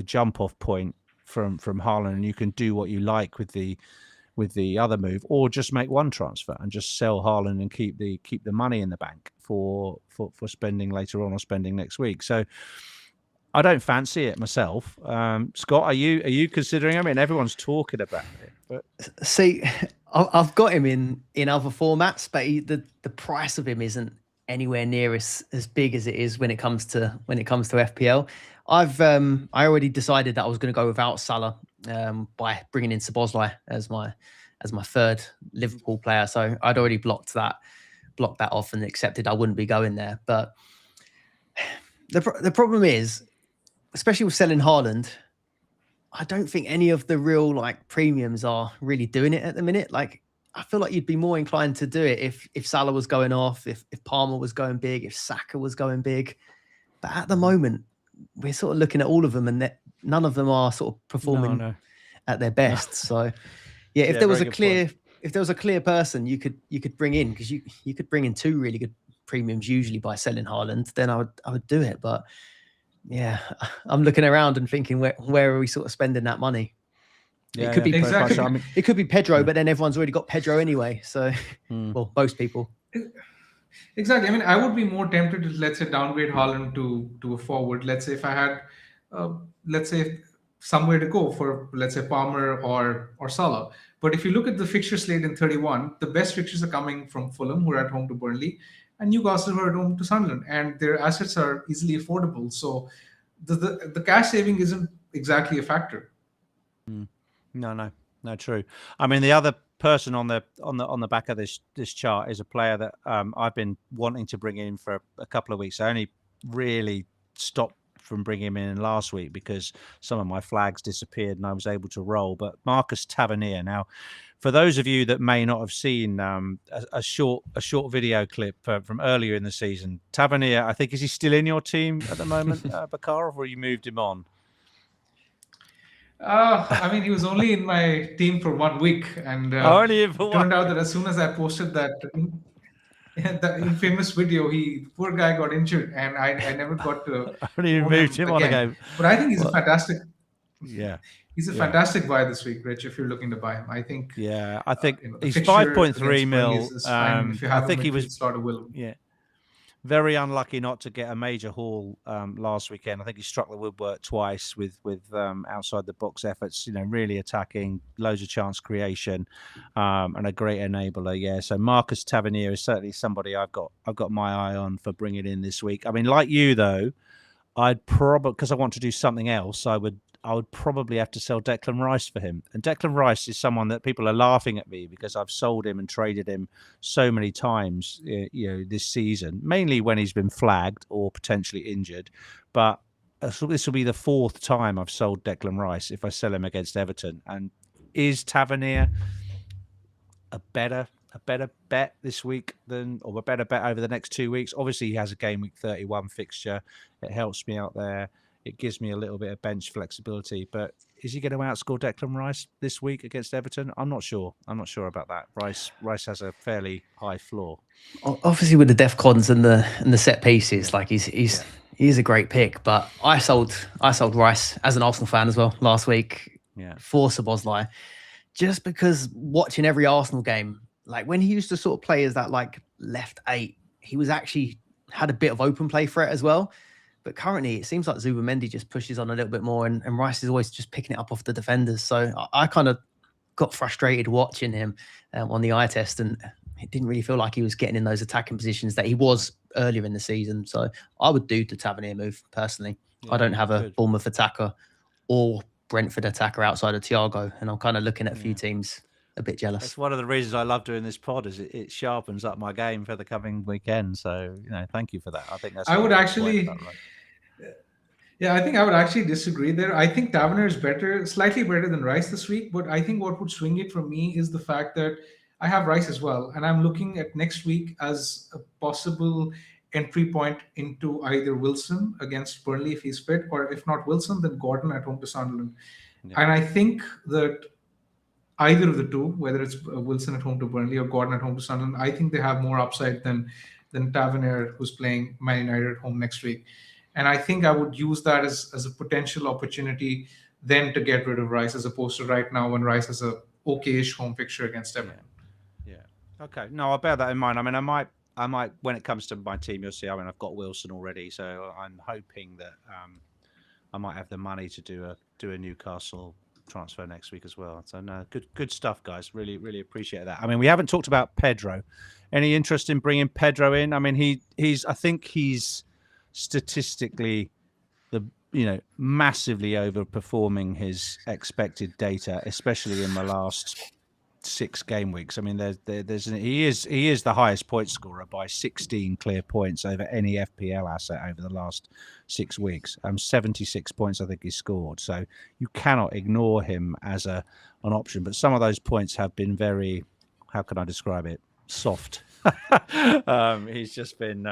A: jump off point from Haaland, and you can do what you like with the other move, or just make one transfer and just sell Haaland and keep the money in the bank for spending later on or spending next week. So I don't fancy it myself. Scott, are you considering? I mean, everyone's talking about it. But
C: see, I've got him in other formats, but the price of him isn't anywhere near as big as it is when it comes to FPL. I already decided that I was going to go without Salah by bringing in Szoboszlai as my 3rd Liverpool player. So I'd already blocked that off and accepted I wouldn't be going there. But the problem is, especially with selling Haaland, I don't think any of the real premiums are really doing it at the minute. Like, I feel like you'd be more inclined to do it if Salah was going off, if Palmer was going big, if Saka was going big. But at the moment, we're sort of looking at all of them, and none of them are sort of performing at their best. So, if there was a clear if there was a clear person you could bring in, because you could bring in 2 really good premiums usually by selling Haaland, then I would do it. But yeah, I'm looking around and thinking where are we sort of spending that money?
A: Yeah,
C: it could be
B: exactly.
A: I mean,
C: it could be Pedro, but then everyone's already got Pedro anyway. So, well, most people.
B: Exactly. I mean, I would be more tempted to, let's say, downgrade Haaland to a forward. Let's say if I had, let's say, somewhere to go for, let's say, Palmer or Salah. But if you look at the fixture slate in 31, the best fixtures are coming from Fulham, who are at home to Burnley, and Newcastle, who are at home to Sunderland, and their assets are easily affordable. So the cash saving isn't exactly a factor.
A: No, true. I mean, the other person on the back of this chart is a player that I've been wanting to bring in for a couple of weeks. I only really stopped from bringing him in last week because some of my flags disappeared and I was able to roll. But Marcus Tavernier. Now, for those of you that may not have seen a short video clip from earlier in the season, Tavernier, I think, is he still in your team at the moment, Bakar, or you moved him on?
B: I mean, he was only in my team for 1 week, and it turned out that as soon as I posted that infamous video, poor guy got injured, and I never got to
A: only moved him on again.
B: But I think he's a fantastic.
A: Yeah,
B: he's a fantastic buy this week, Rich. If you're looking to buy him, I think.
A: Yeah, I think he's 5.3 mil.
B: If you have, I think he was slot of will.
A: Yeah. Very unlucky not to get a major haul last weekend. I think he struck the woodwork twice with outside the box efforts. Really attacking, loads of chance creation, and a great enabler. Yeah, so Marcus Tavernier is certainly somebody I've got my eye on for bringing in this week. I mean, like you though, I'd probably, because I want to do something else, I would probably have to sell Declan Rice for him. And Declan Rice is someone that people are laughing at me because I've sold him and traded him so many times, this season, mainly when he's been flagged or potentially injured. But this will be the 4th time I've sold Declan Rice if I sell him against Everton. And is Tavernier a better bet this week or a better bet over the next 2 weeks? Obviously, he has a game week 31 fixture. It helps me out there. It gives me a little bit of bench flexibility, but is he going to outscore Declan Rice this week against Everton? I'm not sure. About that. Rice has a fairly high floor.
C: Obviously, with the DEFCONs and the set pieces, like he's a great pick. But I sold Rice as an Arsenal fan as well last week.
A: Yeah.
C: For Szoboszlai, just because watching every Arsenal game, like when he used to sort of play as that like left 8, he was actually had a bit of open play threat as well. But currently, it seems like Zubimendi just pushes on a little bit more, and Rice is always just picking it up off the defenders. So I kind of got frustrated watching him on the eye test, and it didn't really feel like he was getting in those attacking positions that he was earlier in the season. So I would do the Tavernier move personally. Yeah, I don't have a Bournemouth attacker or Brentford attacker outside of Thiago, and I'm kind of looking at a few teams a bit jealous.
A: That's one of the reasons I love doing this pod, is it sharpens up my game for the coming weekend. So thank you for that. I think that's.
B: I would actually. Yeah, I think I would actually disagree there. I think Tavernier is slightly better than Rice this week, but I think what would swing it for me is the fact that I have Rice as well, and I'm looking at next week as a possible entry point into either Wilson against Burnley if he's fit, or if not Wilson, then Gordon at home to Sunderland. Yeah. And I think that either of the two, whether it's Wilson at home to Burnley or Gordon at home to Sunderland, I think they have more upside than Tavernier, who's playing Man United at home next week. And I think I would use that as a potential opportunity then to get rid of Rice, as opposed to right now when Rice has a okay-ish home fixture against Everton.
A: Yeah. Okay. No, I'll bear that in mind. I mean, I might when it comes to my team, you'll see. I mean, I've got Wilson already, so I'm hoping that I might have the money to do a Newcastle transfer next week as well. So no, good stuff, guys. Really appreciate that. I mean, we haven't talked about Pedro. Any interest in bringing Pedro in? I mean, I think he's statistically massively overperforming his expected data, especially in the last 6 game weeks. I mean, he is the highest point scorer by 16 clear points over any FPL asset over the last 6 weeks. 76 points I think he scored. So you cannot ignore him as an option. But some of those points have been very, how can I describe it, soft. He's been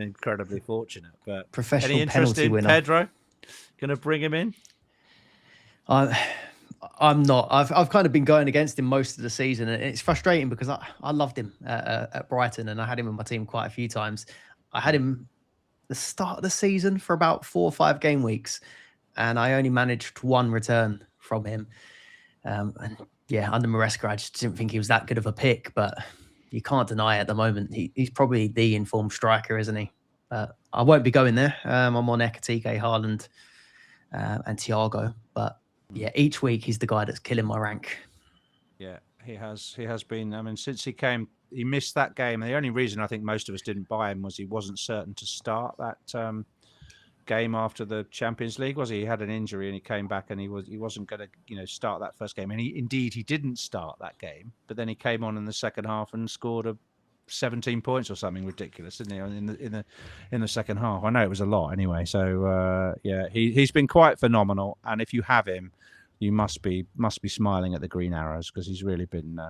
A: incredibly fortunate. But
C: professional
A: any interest
C: penalty
A: in
C: winner.
A: Pedro? Going to bring him in?
C: I I'm not. I've kind of been going against him most of the season, and it's frustrating because I loved him at Brighton, and I had him in my team quite a few times. I had him the start of the season for about 4 or 5 game weeks, and I only managed 1 return from him. And yeah, under Maresca, I just didn't think he was that good of a pick, but you can't deny at the moment he's probably the informed striker, isn't he? I won't be going there. I'm on Ekatike, Haaland, and Thiago, but yeah, each week he's the guy that's killing my rank.
A: Yeah, he has been. I mean, since he came, he missed that game. And the only reason I think most of us didn't buy him was he wasn't certain to start that game after the Champions League, was he? He had an injury and he came back and he wasn't going to start that first game. And he didn't start that game, but then he came on in the second half and scored 17 points or something ridiculous, didn't he? In the second half. I know it was a lot anyway. So yeah, he's been quite phenomenal. And if you have him, you must be smiling at the Green Arrows because he's really been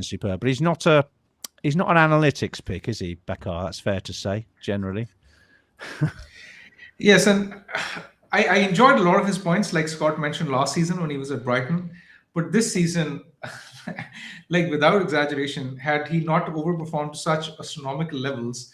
A: superb. But he's not an analytics pick, is he, Bakar? That's fair to say, generally.
B: Yes, and I enjoyed a lot of his points, like Scott mentioned last season when he was at Brighton. But this season, like without exaggeration, had he not overperformed to such astronomical levels,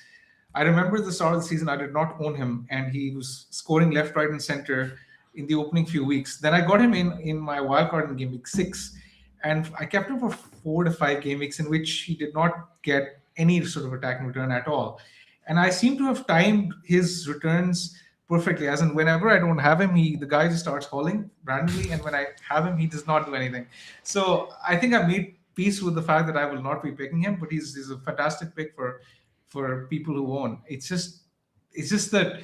B: I remember at the start of the season, I did not own him, and he was scoring left, right, and center in the opening few weeks. Then I got him in my wildcard in game week 6, and I kept him for 4 to 5 game weeks in which he did not get any sort of attacking return at all. And I seem to have timed his returns perfectly, as in whenever I don't have him, the guy just starts hauling randomly, and when I have him, he does not do anything. So I think I made peace with the fact that I will not be picking him, but he's a fantastic pick for people who own. It's just that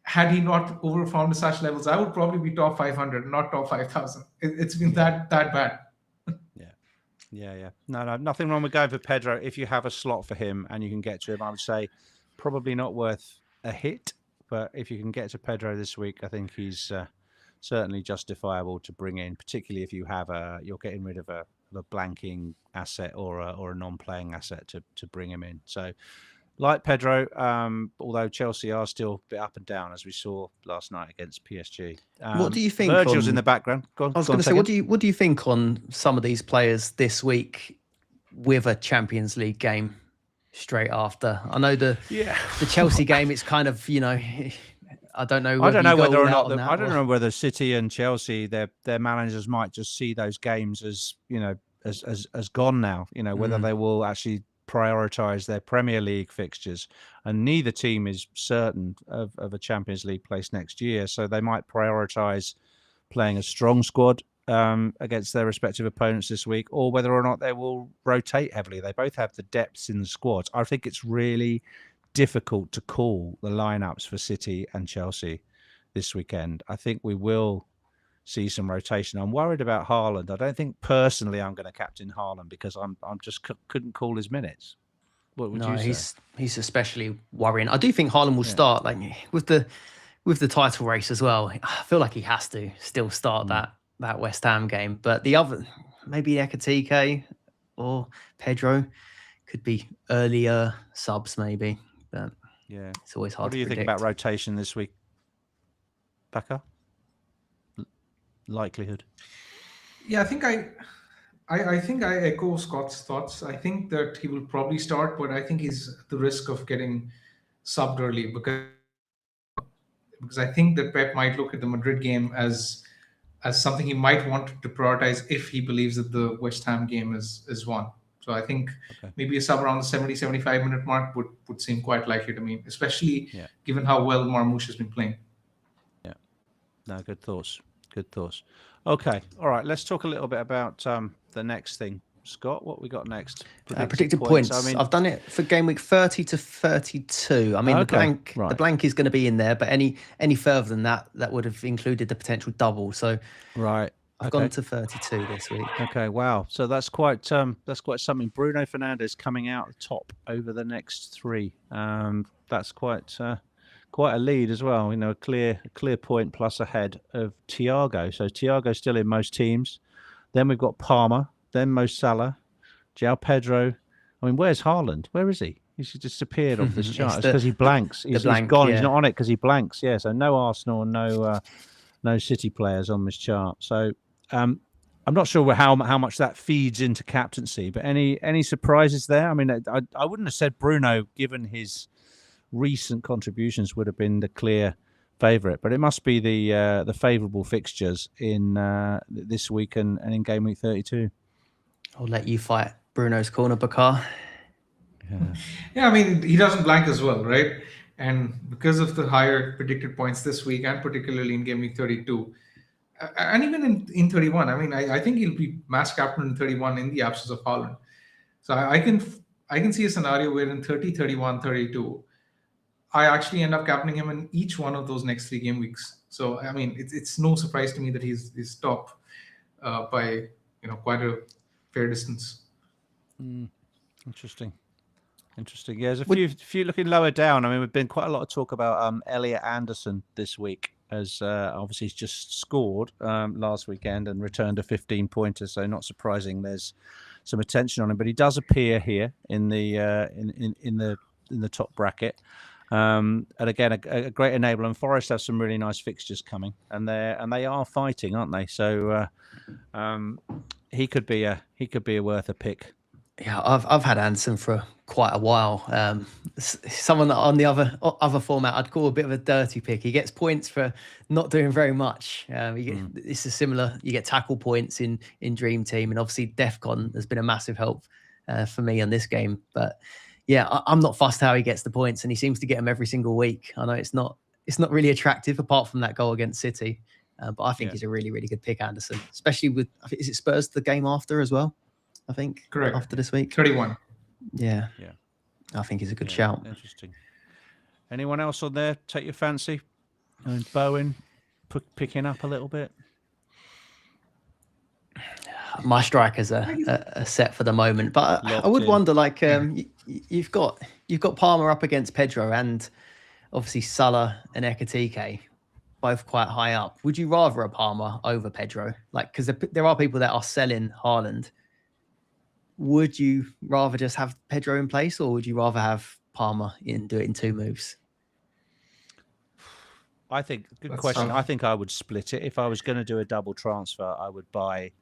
B: had he not overperformed to such levels, I would probably be top 500, not top 5,000. It's been that bad.
A: Yeah. No, nothing wrong with going for Pedro if you have a slot for him and you can get to him. I would say probably not worth a hit, but if you can get to Pedro this week, I think he's certainly justifiable to bring in, particularly if you have you're getting rid of a blanking asset or a non-playing asset to bring him in. So, like Pedro, although Chelsea are still a bit up and down, as we saw last night against PSG.
C: What do you think?
A: Virgil's in the background. Go on,
C: I was going to say, what do you think on some of these players this week with a Champions League game straight after? I know the Chelsea game. It's kind of I don't know whether City and Chelsea their managers might just see those games as as gone now. Whether they will actually prioritize their Premier League fixtures, and neither team is certain of a Champions League place next year, so they might prioritize playing a strong squad against their respective opponents this week, or whether or not they will rotate heavily. They both have the depths in the squads. I think it's really difficult to call the lineups for City and Chelsea this weekend. I think we will see some rotation. I'm worried about Haaland. I don't think personally I'm going to captain Haaland because I'm just couldn't call his minutes. What would you say? He's especially worrying. I do think Haaland will start, like with the title race as well. I feel like he has to still start that West Ham game. But the other, maybe Ekatike or Pedro, could be earlier subs maybe. But yeah, it's always hard.
A: What do you think about rotation this week, Bakar? Likelihood?
B: Yeah, I think I echo Scott's thoughts. I think that he will probably start, but I think he's at the risk of getting subbed early because I think that Pep might look at the Madrid game as something he might want to prioritize if he believes that the West Ham game is won. So I think maybe a sub around the 70-75 minute mark would seem quite likely to me, especially given how well Marmoush has been playing.
A: Yeah, no, good thoughts. Good thoughts. Okay, all right. Let's talk a little bit about the next thing, Scott. What we got next?
C: Predicted points. I mean, I've done it for game week 30 to 32. I mean, the blank is going to be in there, but any further than that would have included the potential double. So I've gone to 32 this week.
A: Okay, wow. So that's quite something. Bruno Fernandes coming out top over the next 3. That's quite a lead as well, a clear point plus ahead of Thiago. So Thiago's still in most teams. Then we've got Palmer, then Mo Salah, João Pedro. I mean, where's Haaland? Where is he? He's disappeared off this chart. It's because he blanks. He's gone. Yeah. He's not on it because he blanks. Yeah, so no Arsenal and no City players on this chart. So I'm not sure how much that feeds into captaincy, but any surprises there? I mean, I wouldn't have said Bruno, given his recent contributions, would have been the clear favourite, but it must be the favourable fixtures in this week and in game week 32.
C: I'll let you fight Bruno's corner, Bakar.
B: Yeah, I mean, he doesn't blank as well, right? And because of the higher predicted points this week, and particularly in game week 32, and even in 31, I mean, I think he'll be match captain in 31 in the absence of Haaland. So I can see a scenario where in 30, 31, 32, I actually end up captaining him in each one of those next 3 game weeks. So I mean, it's no surprise to me that he's top by quite a fair distance.
A: Interesting. Yeah, there's a few looking lower down. I mean, we've been quite a lot of talk about Elliot Anderson this week, as obviously he's just scored last weekend and returned a 15-pointer. So not surprising there's some attention on him, but he does appear here in the in the top bracket. And again, a great enabler. And Forest have some really nice fixtures coming, and they are fighting, aren't they? So he could be worth a pick.
C: Yeah, I've had Anderson for quite a while. Someone that on the other format I'd call a bit of a dirty pick. He gets points for not doing very much. This is similar. You get tackle points in Dream Team, and obviously Defcon has been a massive help for me on this game. But yeah, I'm not fussed how he gets the points, and he seems to get them every single week. I know it's not really attractive apart from that goal against City, but I think he's a really, really good pick, Anderson, especially with, is it Spurs the game after as well? I think.
B: Correct.
C: After this week.
B: 31.
C: Yeah. I think he's a good shout.
A: Interesting. Anyone else on there take your fancy? I mean, Bowen picking up a little bit.
C: My strikers are set for the moment, but I would wonder, like, you've got Palmer up against Pedro, and obviously Salah and Ekitike, both quite high up. Would you rather a Palmer over Pedro? Like, because there are people that are selling Haaland. Would you rather just have Pedro in place, or would you rather have Palmer do it in 2 moves?
A: I think good question. I think I would split it. If I was going to do a double transfer, I would buy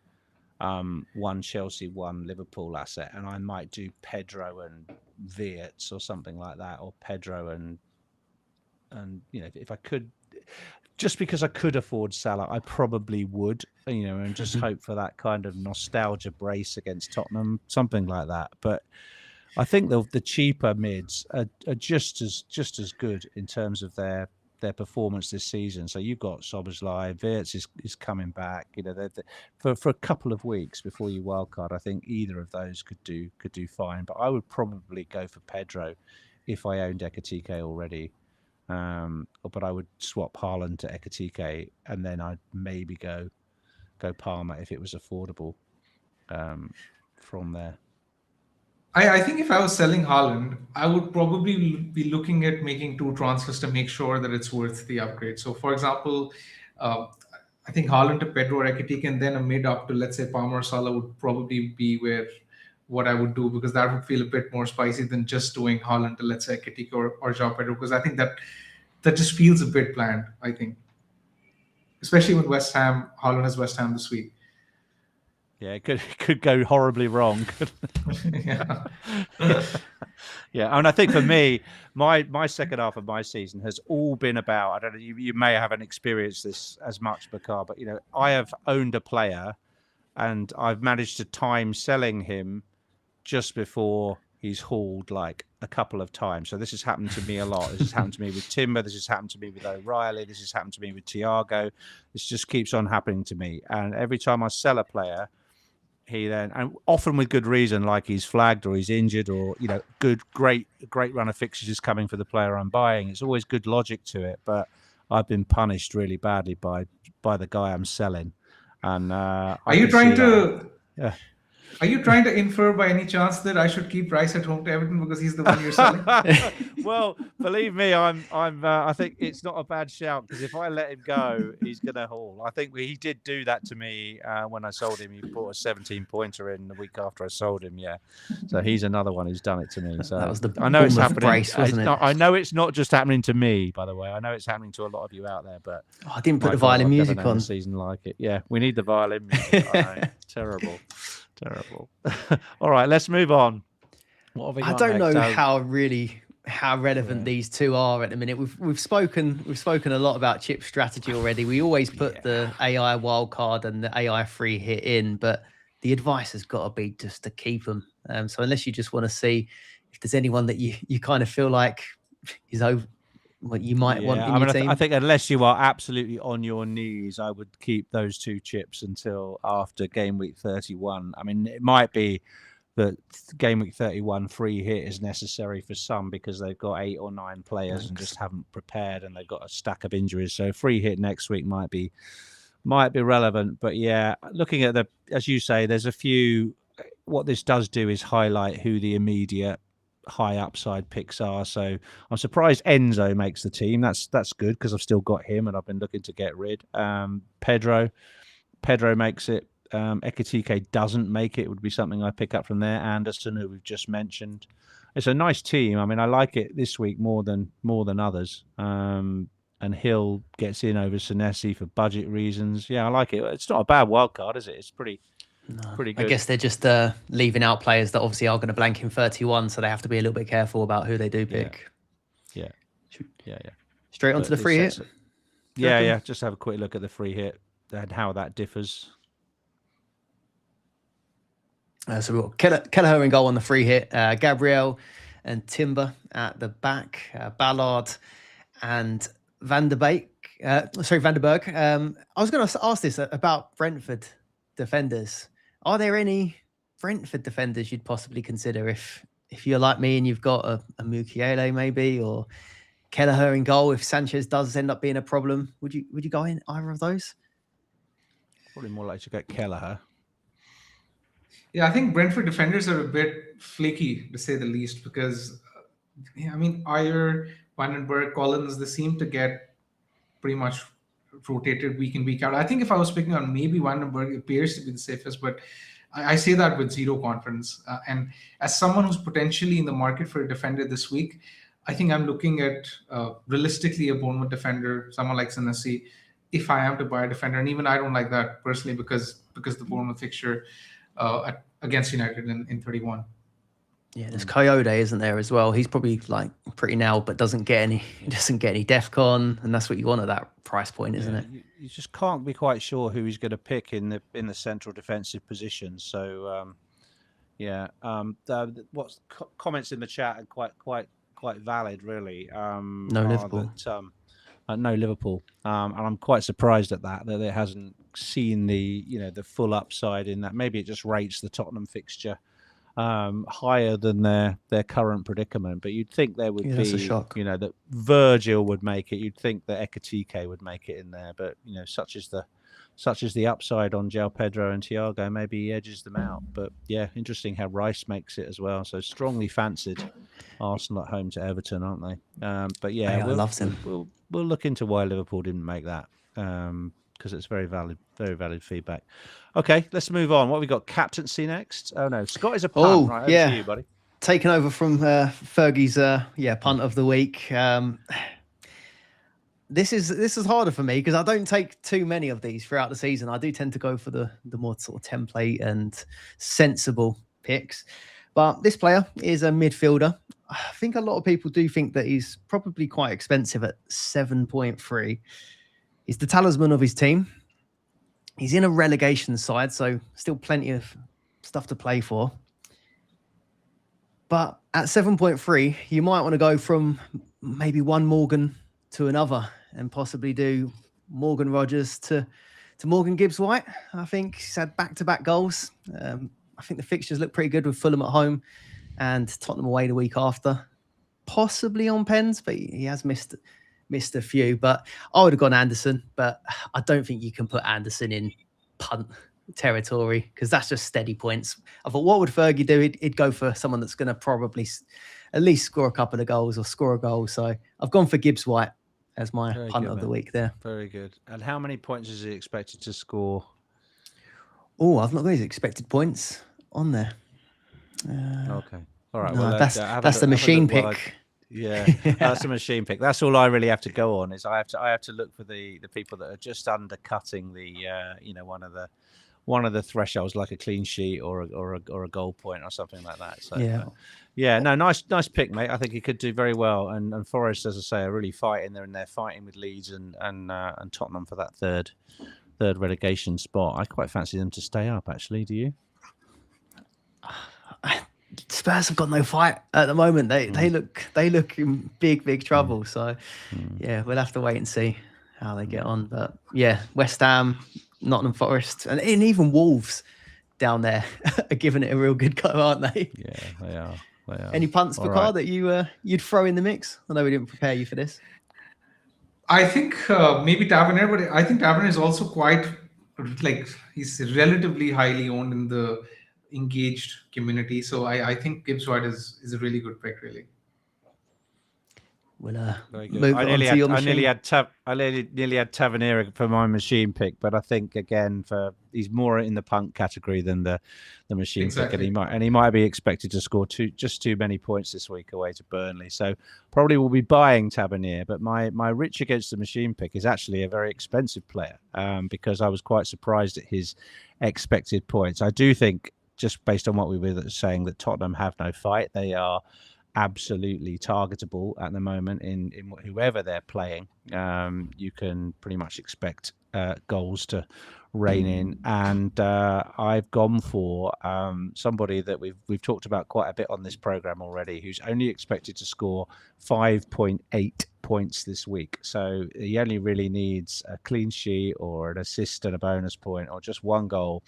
A: one Chelsea, one Liverpool asset, and I might do Pedro and Wirtz or something like that, or Pedro and if I could, just because I could afford Salah, I probably would, and just hope for that kind of nostalgia brace against Tottenham, something like that. But I think the cheaper mids are just as good in terms of their performance this season. So you've got Szoboszlai, Wirtz is coming back. For a couple of weeks before you wildcard, I think either of those could do fine. But I would probably go for Pedro if I owned Ekitike already. But I would swap Haaland to Ekitike, and then I'd maybe go Palmer if it was affordable from there.
B: I think if I was selling Haaland, I would probably be looking at making 2 transfers to make sure that it's worth the upgrade. So, for example, I think Haaland to Pedro or Ekitike, and then a mid up to, let's say, Palmer or Salah would probably be what I would do, because that would feel a bit more spicy than just doing Haaland to, let's say, Ekitike or João Pedro, because I think that just feels a bit bland, I think. Especially when Haaland has West Ham this week.
A: Yeah, it could go horribly wrong.
B: Yeah.
A: Yeah, and I think for me, my second half of my season has all been about, I don't know, you may haven't experienced this as much, Bakar, but I have owned a player and I've managed to time selling him just before he's hauled like a couple of times. So this has happened to me a lot. This has happened to me with Timber. This has happened to me with O'Reilly. This has happened to me with Thiago. This just keeps on happening to me. And every time I sell a player, he then, and often with good reason, like he's flagged or he's injured, or great run of fixtures is coming for the player I'm buying. It's always good logic to it, but I've been punished really badly by the guy I'm selling. And
B: are you trying to?
A: Yeah.
B: Are you trying to infer by any chance that I should keep Rice at home to Everton because he's the one you're selling?
A: Well, believe me, I think it's not a bad shout, because if I let him go, he's going to haul. I think he did do that to me when I sold him. He brought a 17-pointer in the week after I sold him. Yeah, so he's another one who's done it to me. So
C: that was the
A: I know it's happening.
C: brace, wasn't it?
A: I know it's not just happening to me, by the way. I know it's happening to a lot of you out there. But
C: I didn't put the
A: God,
C: violin
A: I've
C: music
A: never known
C: on.
A: a season like it. Yeah, we need the violin music. I know. Terrible. All right, let's move on. What have we got
C: I don't
A: next?
C: know how relevant these two are at the minute. We've spoken a lot about chip strategy already. We always put the AI wildcard and the AI free hit in, but the advice has got to be just to keep them. So unless you just want to see if there's anyone that you kind of feel like is over, what you might want in your team.
A: I think unless you are absolutely on your knees, I would keep those two chips until after game week 31. I mean, it might be that game week 31 free hit is necessary for some because they've got 8 or 9 players and just haven't prepared, and they've got a stack of injuries. So free hit next week might be relevant. But yeah, looking at as you say, there's a few. What this does do is highlight who the immediate high upside picks are. So I'm surprised Enzo makes the team. That's good because I've still got him and I've been looking to get rid. Pedro makes it. Ekitike doesn't make it. Would be something I pick up from there. Anderson, who we've just mentioned. It's a nice team. I mean, I like it this week more than others. And Hill gets in over Senesi for budget reasons. Yeah, I like it. It's not a bad wild card, is it? It's pretty good.
C: I guess they're just leaving out players that obviously are going to blank in 31, so they have to be a little bit careful about who they do pick.
A: Yeah.
C: Straight onto the free hit.
A: Yeah. Just have a quick look at the free hit and how that differs.
C: So we've got Kelleher in goal on the free hit, Gabriel and Timber at the back, Ballard and Van der Berg. I was going to ask this about Brentford defenders. Are there any Brentford defenders you'd possibly consider if you're like me and you've got a Mukiele maybe, or Kelleher in goal if Sanchez does end up being a problem? Would you go in either of those?
A: Probably more likely to get Kelleher.
B: Yeah, I think Brentford defenders are a bit flaky, to say the least, because, I mean, Ayer, Vandenberg, Collins, they seem to get pretty much rotated week in, week out. I think if I was picking on maybe Vandenberg, it appears to be the safest, but I say that with zero confidence. And as someone who's potentially in the market for a defender this week, I think I'm looking at realistically a Bournemouth defender, someone like Senesi, if I am to buy a defender. And even I don't like that personally because the Bournemouth fixture against United in 31.
C: Yeah, there's Coyote, isn't there, as well? He's probably like pretty nailed, but doesn't get any DEFCON, and that's what you want at that price point, isn't it?
A: You just can't be quite sure who he's going to pick in the central defensive position. So what's comments in the chat are quite valid, really.
C: No Liverpool.
A: No Liverpool, and I'm quite surprised at that it hasn't seen the full upside in that. Maybe it just rates the Tottenham fixture higher than their current predicament. But you'd think there would be,
C: that's a shock.
A: That Virgil would make it. You'd think that Ekitike would make it in there. But such is the upside on João Pedro and Thiago. Maybe he edges them out. But yeah, interesting how Rice makes it as well. So strongly fancied Arsenal at home to Everton, aren't they? But yeah,
C: I love him.
A: We'll look into why Liverpool didn't make that. Because it's very valid feedback. Okay, let's move on. What have we got? Captaincy next? Oh no, Scott is a punt. Right, over to you, buddy.
C: Taking over from Fergie's punt of the week. This is harder for me because I don't take too many of these throughout the season. I do tend to go for the more sort of template and sensible picks. But this player is a midfielder. I think a lot of people do think that he's probably quite expensive at 7.3. He's the talisman of his team. He's in a relegation side, so still plenty of stuff to play for. But at 7.3, you might want to go from maybe one Morgan to another and possibly do Morgan Rogers to Morgan Gibbs-White. I think he's had back-to-back goals. I think the fixtures look pretty good with Fulham at home and Tottenham away the week after. Possibly on pens, but he has missed a few. But I would have gone Anderson, but I don't think you can put Anderson in punt territory because that's just steady points. I thought, what would Fergie do? He'd go for someone that's going to probably at least score a couple of goals or score a goal. So I've gone for Gibbs White as my punt of the week there.
A: Very good. And how many points is he expected to score?
C: Oh, I've not got his expected points on there.
A: Okay. All right.
C: No,
A: Well,
C: that's the machine pick.
A: That's a machine pick. That's all I really have to go on. Is I have to look for the people that are just undercutting the one of the thresholds, like a clean sheet or a goal point or something like that. So nice pick, mate. I think he could do very well. And Forest, as I say, are really fighting. They're in there fighting with Leeds and Tottenham for that third relegation spot. I quite fancy them to stay up. Actually, do you?
C: Spurs have got no fight at the moment. They look in big trouble. So we'll have to wait and see how they get on. But yeah, West Ham, Nottingham Forest, and even Wolves down there are giving it a real good go, aren't they?
A: Yeah, they are.
C: Any punts, Bakar, that you'd throw in the mix? I know we didn't prepare you for this.
B: I think maybe Tavernier, but I think Tavernier is also quite he's relatively highly owned in the engaged community. So I think Gibbs White is a really good pick, really.
C: We'll
A: move on to your machine. I nearly had Tavernier for my machine pick, but I think again he's more in the punt category than the machine pick, and he might be expected to score just too many points this week away to Burnley. So probably will be buying Tavernier. But my Rich against the machine pick is actually a very expensive player because I was quite surprised at his expected points. I do think, just based on what we were saying, that Tottenham have no fight. They are absolutely targetable at the moment in whoever they're playing. You can pretty much expect goals to rain in, and I've gone for somebody that we've talked about quite a bit on this program already, who's only expected to score 5.8 points this week. So he only really needs a clean sheet or an assist and a bonus point or just one goal.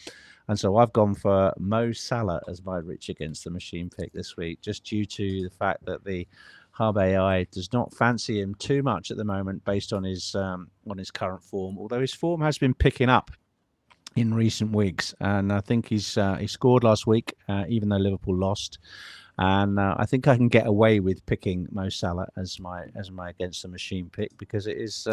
A: And so I've gone for Mo Salah as my Rich against the machine pick this week, just due to the fact that the Hub AI does not fancy him too much at the moment based on his current form, although his form has been picking up in recent weeks. And I think he scored last week, even though Liverpool lost. And I think I can get away with picking Mo Salah as my against the machine pick because it is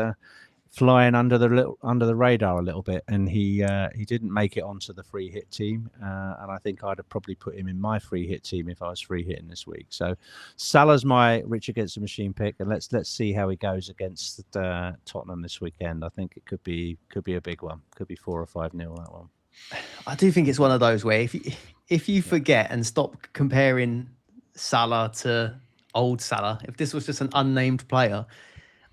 A: flying under the radar a little bit, and he didn't make it onto the free hit team, and I think I'd have probably put him in my free hit team if I was free hitting this week. So Salah's my Rich against the machine pick, and let's see how he goes against Tottenham this weekend. I think it could be a big one. Could be 4 or 5-0 that one.
C: I do think it's one of those where if you forget and stop comparing Salah to old Salah, if this was just an unnamed player,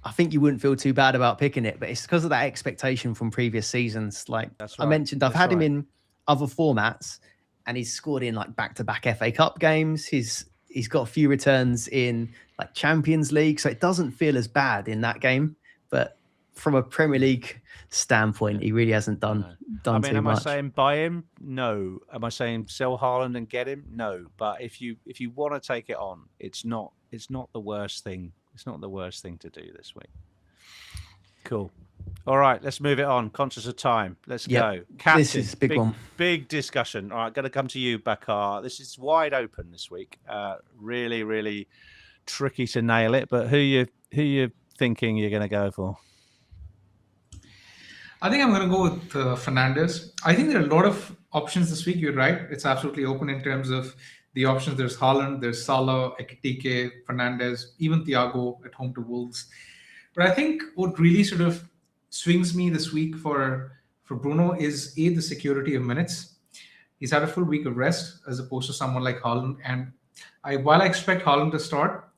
C: I think you wouldn't feel too bad about picking it, but it's because of that expectation from previous seasons. Like I mentioned, I've had him in other formats, and he's scored in like back-to-back FA Cup games. He's got a few returns in like Champions League, so it doesn't feel as bad in that game. But from a Premier League standpoint, he really hasn't done too much.
A: Am I saying buy him? No. Am I saying sell Haaland and get him? No. But if you want to take it on, it's not the worst thing. It's not the worst thing to do this week. Cool. All right, let's move it on. Conscious of time. Let's go. Captain,
C: this is a big one.
A: Big discussion. All right, going to come to you, Bakar. This is wide open this week. Really, really tricky to nail it. But who you thinking you're going to go for?
B: I think I'm going to go with Fernandes. I think there are a lot of options this week. You're right. It's absolutely open in terms of the options. There's Haaland, there's Salah, Ekitike, Fernandes, even Thiago at home to Wolves. But I think what really sort of swings me this week for Bruno is the security of minutes. He's had a full week of rest as opposed to someone like Haaland. And while I expect Haaland to start,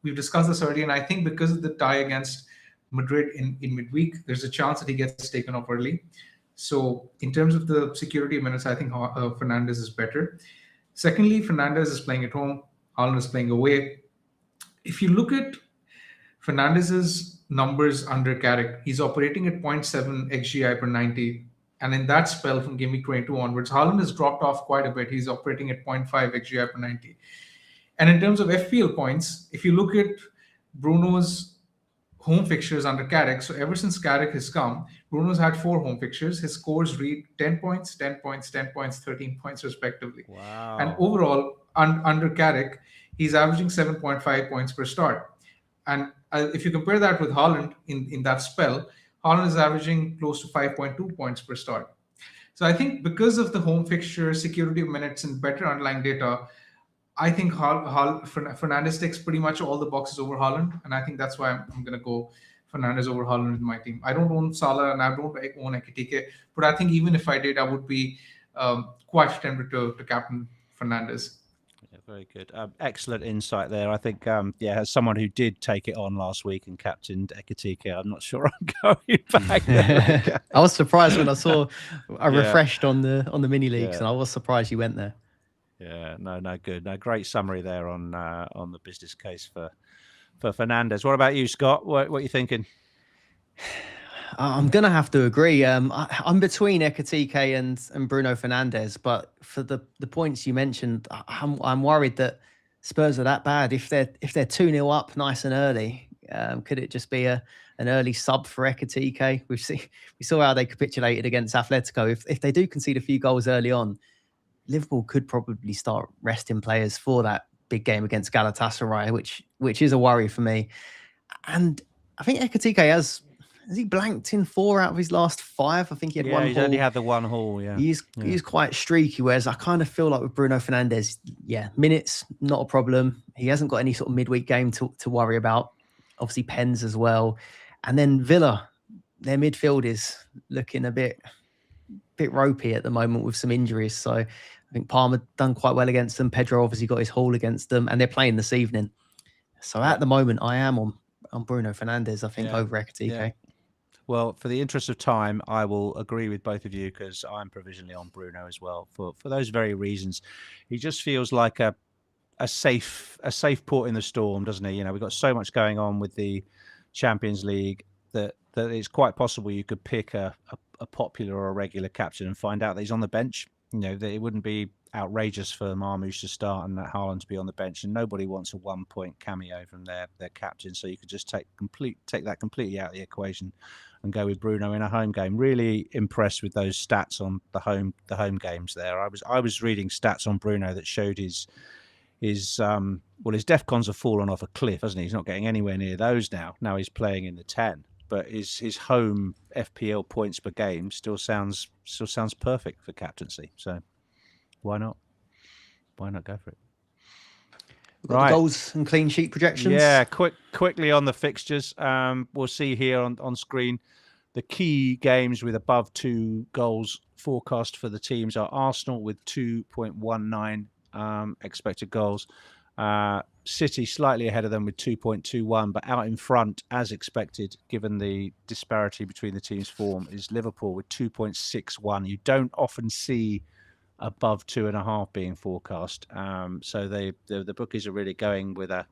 B: we've discussed this earlier, and I think because of the tie against Madrid in midweek, there's a chance that he gets taken off early. So in terms of the security of minutes, I think Fernandes is better. Secondly, Fernandes is playing at home. Haaland is playing away. If you look at Fernandes's numbers under Carrick, he's operating at 0.7 XGI per 90. And in that spell from Game Week 22 onwards, Haaland has dropped off quite a bit. He's operating at 0.5 XGI per 90. And in terms of FPL points, if you look at Bruno's home fixtures under Carrick. So ever since Carrick has come, Bruno's had 4 home fixtures. His scores read 10 points, 10 points, 10 points, 13 points respectively.
A: Wow.
B: And overall, under Carrick, he's averaging 7.5 points per start. And if you compare that with Haaland in that spell, Haaland is averaging close to 5.2 points per start. So I think because of the home fixture, security of minutes, and better underlying data, I think Fernandes ticks pretty much all the boxes over Haaland, and I think that's why I'm going to go Fernandes over Haaland in my team. I don't own Salah and I don't own Ekitike, but I think even if I did, I would be quite tempted to captain Fernandes.
A: Yeah, very good. Excellent insight there. I think, as someone who did take it on last week and captained Ekitike, I'm not sure I'm going back there.
C: I was surprised when I saw I refreshed on the mini leagues, and I was surprised you went there.
A: Yeah, no, good. No, great summary there on the business case for Fernandes. What about you, Scott? What are you thinking?
C: I'm gonna have to agree. I'm between Ekitike and Bruno Fernandes, but for the points you mentioned, I'm worried that Spurs are that bad. If they're 2-0 up nice and early, could it just be an early sub for Ekitike? We saw how they capitulated against Atletico. If they do concede a few goals early on, Liverpool could probably start resting players for that big game against Galatasaray, which is a worry for me. And I think Ekitike has he blanked in 4 out of his last 5? I think he had one.
A: He's only had the one haul. Yeah,
C: he's quite streaky. Whereas I kind of feel like with Bruno Fernandes, minutes not a problem. He hasn't got any sort of midweek game to worry about. Obviously Pens as well, and then Villa, their midfield is looking a bit ropey at the moment with some injuries. So I think Palmer done quite well against them. Pedro obviously got his haul against them, and they're playing this evening. So at the moment, I am on Bruno Fernandes, I think, over Ekitike.
A: Yeah. Well, for the interest of time, I will agree with both of you because I'm provisionally on Bruno as well for those very reasons. He just feels like a safe port in the storm, doesn't he? We've got so much going on with the Champions League that it's quite possible you could pick a popular or a regular captain and find out that he's on the bench. That it wouldn't be outrageous for Marmoush to start and that Haaland to be on the bench, and nobody wants a 1-point cameo from their captain. So you could just take that completely out of the equation and go with Bruno in a home game. Really impressed with those stats on the home games there. I was reading stats on Bruno that showed his DEFCONs have fallen off a cliff, hasn't he? He's not getting anywhere near those now. Now he's playing in the 10. But his home FPL points per game still sounds perfect for captaincy. So why not? Why not go for it?
C: Right. Goals and clean sheet projections.
A: Yeah, quickly on the fixtures. We'll see here on screen the key games with above 2 goals forecast for the teams are Arsenal with 2.19 expected goals. City slightly ahead of them with 2.21, but out in front, as expected, given the disparity between the teams' form, is Liverpool with 2.61. You don't often see above 2.5 being forecast. So the bookies are really going with a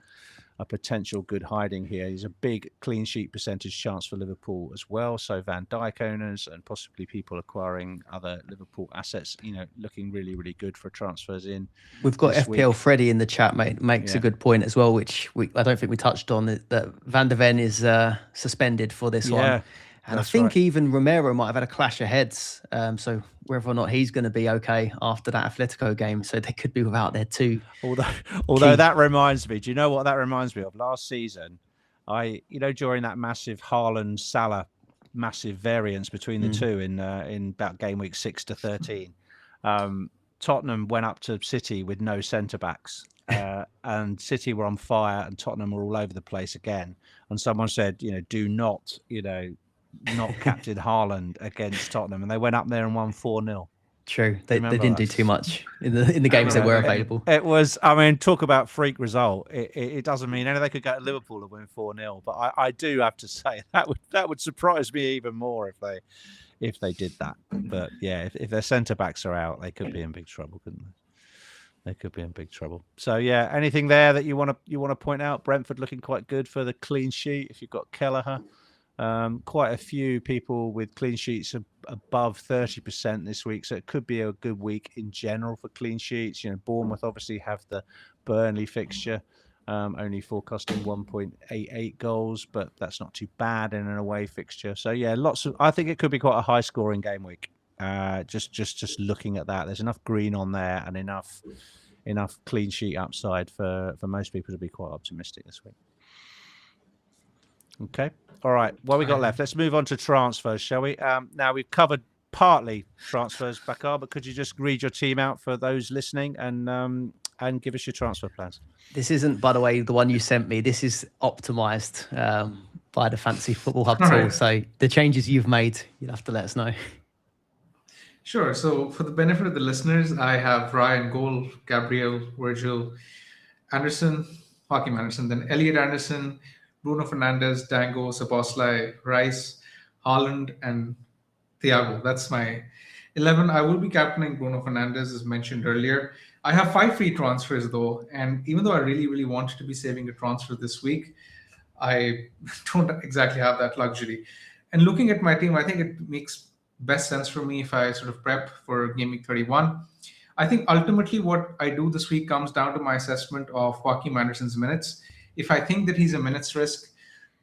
A: potential good hiding here. There's a big clean sheet percentage chance for Liverpool as well. So Van Dijk owners and possibly people acquiring other Liverpool assets, looking really, really good for transfers in.
C: We've got FPL Freddy in the chat, makes a good point as well, which I don't think we touched on, that Van der Ven is suspended for this one. And I think even Romero might have had a clash of heads. So whether or not he's going to be okay after that Atletico game. So they could be without their 2.
A: Although that reminds me, do you know what that reminds me of? Last season, during that massive Haaland Salah massive variance between the two in about game week 6 to 13, Tottenham went up to City with no centre backs. And City were on fire and Tottenham were all over the place again. And someone said, do not captain Haaland against Tottenham, and they went up there and won 4-0.
C: True, they didn't do too much in the games that were available.
A: It was, talk about freak result. It doesn't mean anything. They could go to Liverpool and win 4-0, but I do have to say that would surprise me even more if they did that. But yeah, if their centre backs are out, they could be in big trouble, couldn't they? They could be in big trouble. So yeah, anything there that you want to point out? Brentford looking quite good for the clean sheet. If you've got Kelleher. Quite a few people with clean sheets above 30% this week, so it could be a good week in general for clean sheets. Bournemouth obviously have the Burnley fixture. only forecasting 1.88 goals, but that's not too bad in an away fixture. So yeah, I think it could be quite a high scoring game week. Just looking at that, there's enough green on there and enough clean sheet upside for most people to be quite optimistic this week. Okay, all right. What we got left? Let's move on to transfers, shall we? Now we've covered partly transfers, Bakar, but could you just read your team out for those listening and give us your transfer plans?
C: This isn't, by the way, the one you sent me. This is optimized by the Fantasy Football Hub tool.
B: Right.
C: So the changes you've made, you'll have to let us know.
B: Sure. So for the benefit of the listeners, I have Ryan goal, Gabriel, Virgil, Anderson, Joaquim Anderson, then Elliot Anderson, Bruno Fernandes, Dango, Szoboszlai, Rice, Haaland, and Thiago. That's my 11. I will be captaining Bruno Fernandes, as mentioned earlier. I have 5 free transfers, though. And even though I really, really wanted to be saving a transfer this week, I don't exactly have that luxury. And looking at my team, I think it makes best sense for me if I sort of prep for Game Week 31. I think ultimately what I do this week comes down to my assessment of Joaquim Anderson's minutes. If I think that he's a minutes risk,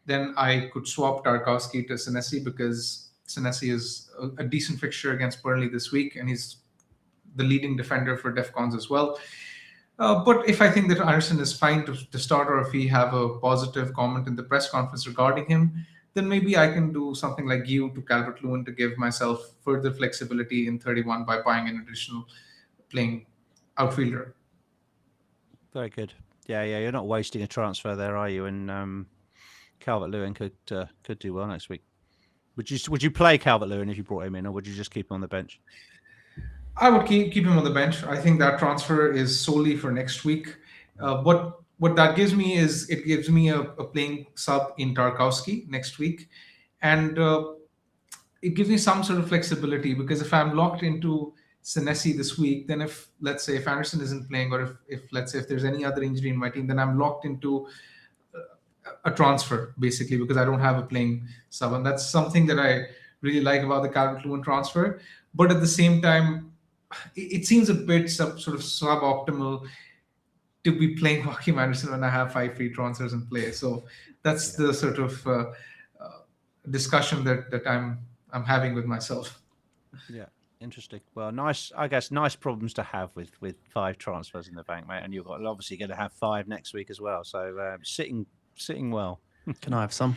B: then I could swap Tarkowski to Senesi because Senesi is a decent fixture against Burnley this week, and he's the leading defender for DEFCONs as well. But if I think that Anderson is fine to start, or if we have a positive comment in the press conference regarding him, then maybe I can do something like Guiu to Calvert-Lewin to give myself further flexibility in 31 by buying an additional playing outfielder.
A: Very good. Yeah, you're not wasting a transfer there, are you? And Calvert-Lewin could do well next week. Would you play Calvert-Lewin if you brought him in, or would you just keep him on the bench?
B: I would keep him on the bench. I think that transfer is solely for next week. What that gives me is it gives me a playing sub in Tarkowski next week, and it gives me some sort of flexibility because if I'm locked into Senesi this week, then if Anderson isn't playing, or if there's any other injury in my team, then I'm locked into a transfer basically because I don't have a playing sub, and that's something that I really like about the Calvert-Lewin transfer. But at the same time, it seems a bit sort of suboptimal to be playing Joaquim Anderson when I have 5 free transfers in play. So that's the sort of discussion that I'm having with myself.
A: Yeah, interesting. Well, nice problems to have with 5 transfers in the bank, mate. And you're obviously going to have 5 next week as well. So sitting well.
C: Can I have some?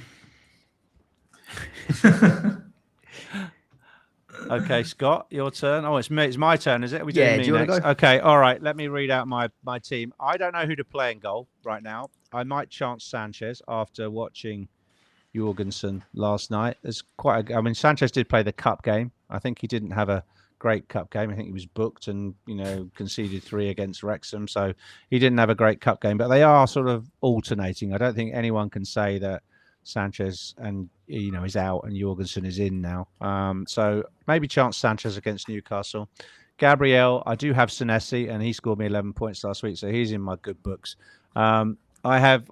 A: Okay, Scott, your turn. Oh, it's my turn, is it? Are we doing
C: do you want to go?
A: Okay, all right. Let me read out my team. I don't know who to play in goal right now. I might chance Sanchez after watching Jorgensen last night. Sanchez did play the cup game. I think he didn't have a great cup game. I think he was booked and conceded 3 against Wrexham, so he didn't have a great cup game. But they are sort of alternating. I don't think anyone can say that Sanchez and is out and Jorgensen is in now. So maybe chance Sanchez against Newcastle. Gabriel, I do have Senesi, and he scored me 11 points last week, so he's in my good books. I have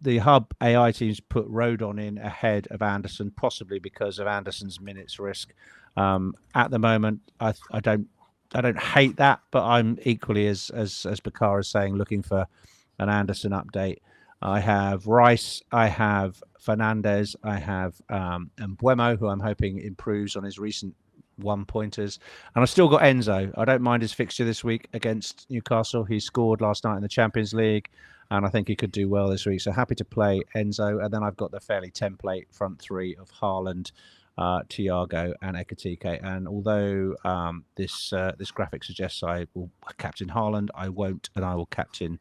A: the Hub AI teams put Rodon in ahead of Anderson, possibly because of Anderson's minutes risk. At the moment, I don't hate that, but I'm equally as Bakar is saying, looking for an Anderson update. I have Rice, I have Fernandes, I have Mbuemo, who I'm hoping improves on his recent 1-pointers. And I've still got Enzo. I don't mind his fixture this week against Newcastle. He scored last night in the Champions League, and I think he could do well this week. So happy to play Enzo. And then I've got the fairly template front 3 of Haaland, Thiago, and Ekitike. And although this graphic suggests I will captain Haaland, I won't, and I will captain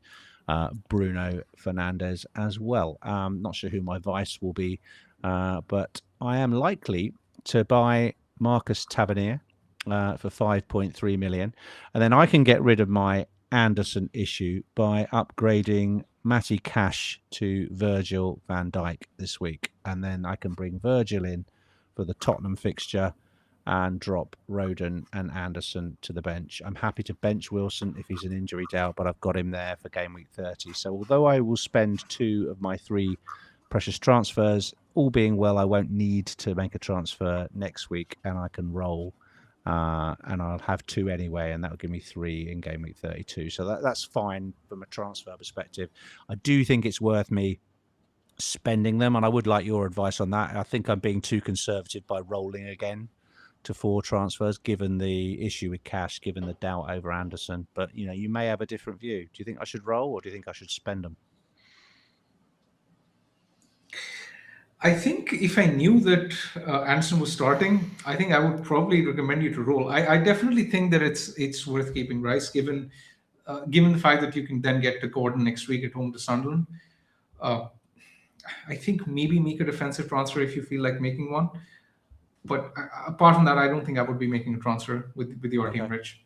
A: Bruno Fernandes as well. Not sure who my vice will be, but I am likely to buy Marcus Tavernier for 5.3 million, and then I can get rid of my Anderson issue by upgrading Matty Cash to Virgil van Dijk this week, and then I can bring Virgil in for the Tottenham fixture and drop Rodon and Anderson to the bench. I'm happy to bench Wilson if he's an injury doubt, but I've got him there for game week 30. So although I will spend 2 of my 3 precious transfers, all being well, I won't need to make a transfer next week, and I can roll and I'll have 2 anyway, and that will give me 3 in game week 32. So that's fine from a transfer perspective. I do think it's worth me spending them, and I would like your advice on that. I think I'm being too conservative by rolling again to 4 transfers, given the issue with cash, given the doubt over Anderson. But you may have a different view. Do you think I should roll, or do you think I should spend them?
B: I think if I knew that Anderson was starting, I think I would probably recommend you to roll. I definitely think that it's worth keeping Rice, given the fact that you can then get to Gordon next week at home to Sunderland. I think maybe make a defensive transfer if you feel like making one. But apart from that, I don't think I would be making a transfer with your team, Rich.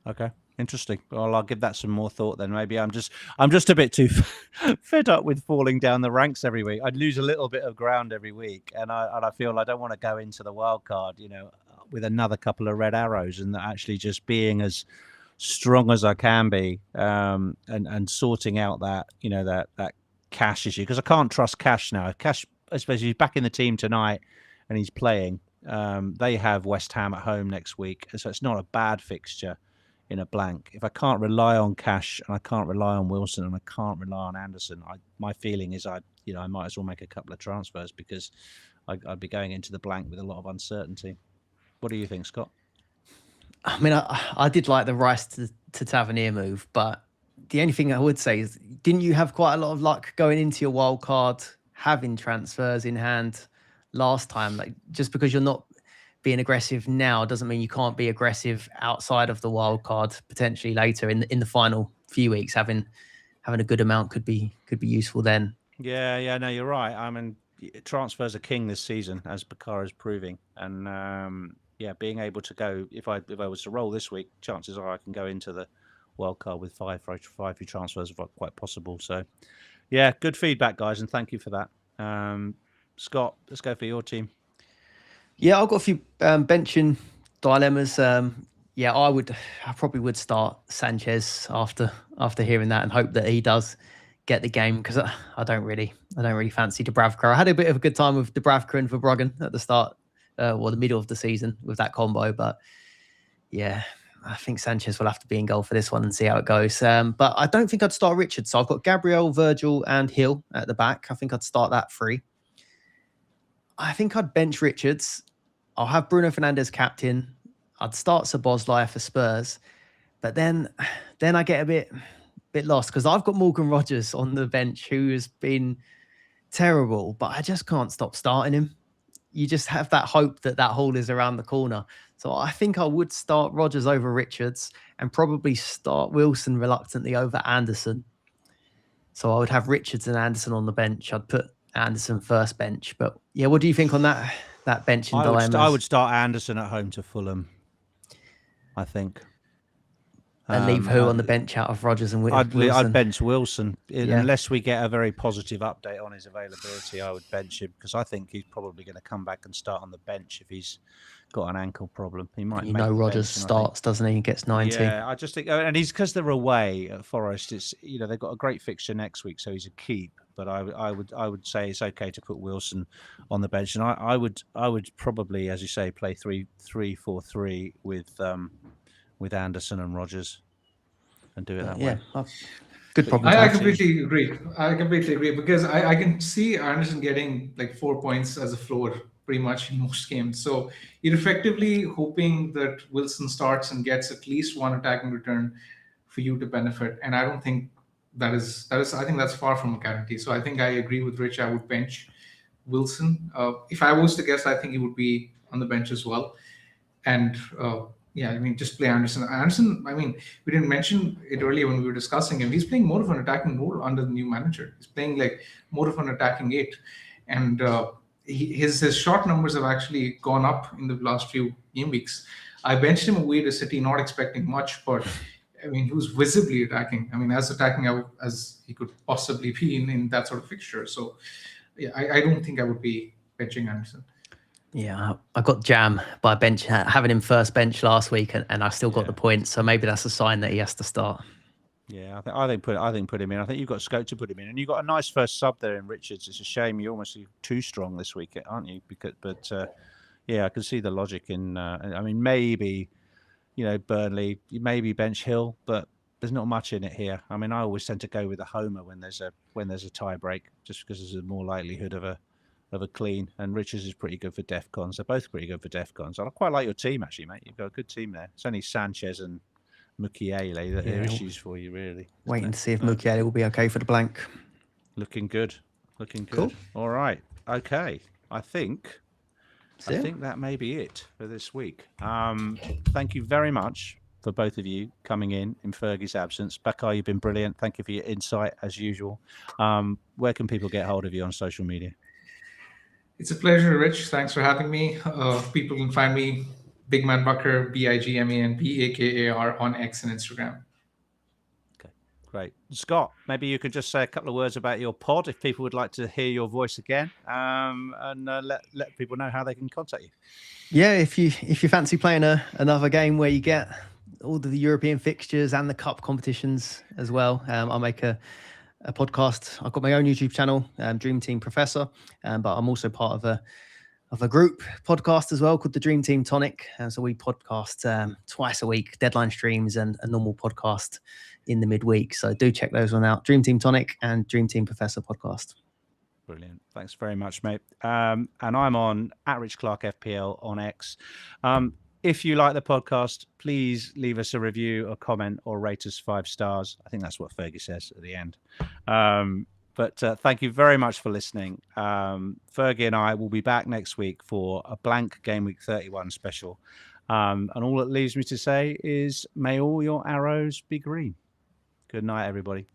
A: Okay, interesting. Well, I'll give that some more thought then. Maybe I'm just a bit too fed up with falling down the ranks every week. I'd lose a little bit of ground every week, and I feel I don't want to go into the wild card, with another couple of red arrows, and actually just being as strong as I can be, and sorting out that that cash issue, because I can't trust Cash now. If Cash, especially he's back in the team tonight and he's playing. They have West Ham at home next week, so it's not a bad fixture in a blank. If I can't rely on Cash, and I can't rely on Wilson, and I can't rely on Anderson, my feeling is I might as well make a couple of transfers, because I'd be going into the blank with a lot of uncertainty. What do you think, Scott?
C: I mean, I did like the Rice to Tavernier move, but the only thing I would say is, didn't you have quite a lot of luck going into your wild card, having transfers in hand last time? Like, just because you're not being aggressive now doesn't mean you can't be aggressive outside of the wild card potentially later in the final few weeks. Having a good amount could be useful then.
A: Yeah, no, you're right. I mean, transfers are king this season, as Bakar is proving, and being able to go, if I was to roll this week, chances are I can go into the wild card with five free transfers, quite possible. So, yeah, good feedback, guys, and thank you for that. Scott, let's go for your team.
C: Yeah, I've got a few benching dilemmas. I probably would start Sanchez after hearing that, and hope that he does get the game, because I don't really fancy Dubravka. I had a bit of a good time with Dubravka and Verbruggen at the start, the middle of the season with that combo, but yeah, I think Sanchez will have to be in goal for this one and see how it goes. But I don't think I'd start Richards. So I've got Gabriel, Virgil, and Hill at the back. I think I'd start that 3. I think I'd bench Richards. I'll have Bruno Fernandes captain. I'd start Szoboszlai for Spurs, but then I get a bit lost, because I've got Morgan Rogers on the bench, who has been terrible, but I just can't stop starting him. You just have that hope that hole is around the corner. So I think I would start Rogers over Richards, and probably start Wilson reluctantly over Anderson. So I would have Richards and Anderson on the bench. I'd put Anderson first bench. But yeah, what do you think on that benching dilemma?
A: I would start Anderson at home to Fulham, I think.
C: And leave who on the bench out of Rogers and Wilson?
A: I'd bench Wilson. Unless we get a very positive update on his availability, I would bench him, because I think he's probably going to come back and start on the bench if he's got an ankle problem. He might.
C: Rogers starts, doesn't he? He gets 90.
A: Yeah, I just think, and he's, because they're away at Forest. It's they've got a great fixture next week, so he's a keep. But I would say it's okay to put Wilson on the bench, and I would probably, as you say, play 3-4-3 with Anderson and Rogers, and do it that way.
C: Good problem.
B: I completely agree, because I can see Anderson getting like 4 points as a floor pretty much in most games. So you're effectively hoping that Wilson starts and gets at least one attacking return for you to benefit. And I don't think that is I think that's far from a guarantee. So I think I agree with Rich. I would bench Wilson. If I was to guess, I think he would be on the bench as well. And just play Anderson. Anderson, we didn't mention it earlier when we were discussing him. He's playing more of an attacking role under the new manager. He's playing like more of an attacking 8. And his shot numbers have actually gone up in the last few game weeks. I benched him away to City, not expecting much, but he was visibly attacking. As attacking as he could possibly be in that sort of fixture. So, yeah, I don't think I would be benching Anderson.
C: Yeah, I got jam by having him first bench last week, and I still got the point. So maybe that's a sign that he has to start.
A: Yeah, I think put him in. I think you've got scope to put him in, and you've got a nice first sub there in Richards. It's a shame you're almost too strong this week, aren't you? Yeah, I can see the logic in. I mean, maybe Burnley, you maybe bench Hill, but there's not much in it here. I mean, I always tend to go with a homer when there's a tie break, just because there's a more likelihood of a clean. And Richards is pretty good for def cons. They're both pretty good for def cons. I quite like your team actually, mate. You've got a good team there. It's only Sanchez and Mukiele that are issues for you, really.
C: Waiting to see if Mukiele will be okay for the blank.
A: Looking good.
C: Cool.
A: All right. Okay. I think that may be it for this week. Thank you very much for both of you coming in Fergie's absence. Bakar, you've been brilliant. Thank you for your insight as usual. Where can people get hold of you on social media?
B: It's a pleasure, Rich. Thanks for having me. People can find me Bigman Bakar, BIGMAN BAKAR on X and Instagram.
A: Okay, great. Scott, maybe you could just say a couple of words about your pod if people would like to hear your voice again, and let people know how they can contact you.
C: Yeah, if you fancy playing another game where you get all the European fixtures and the cup competitions as well, I'll make a podcast. I've got my own YouTube channel, Dream Team Professor, but I'm also part of a group podcast as well called the Dream Team Tonic. So we podcast twice a week, deadline streams and a normal podcast in the midweek. So do check those one out. Dream Team Tonic and Dream Team Professor podcast.
A: Brilliant. Thanks very much, mate. And I'm on @Rich Clarke FPL on X. If you like the podcast, please leave us a review, a comment, or rate us 5 stars. I think that's what Fergie says at the end. But thank you very much for listening. Fergie and I will be back next week for a blank Game Week 31 special. And all it leaves me to say is, may all your arrows be green. Good night, everybody.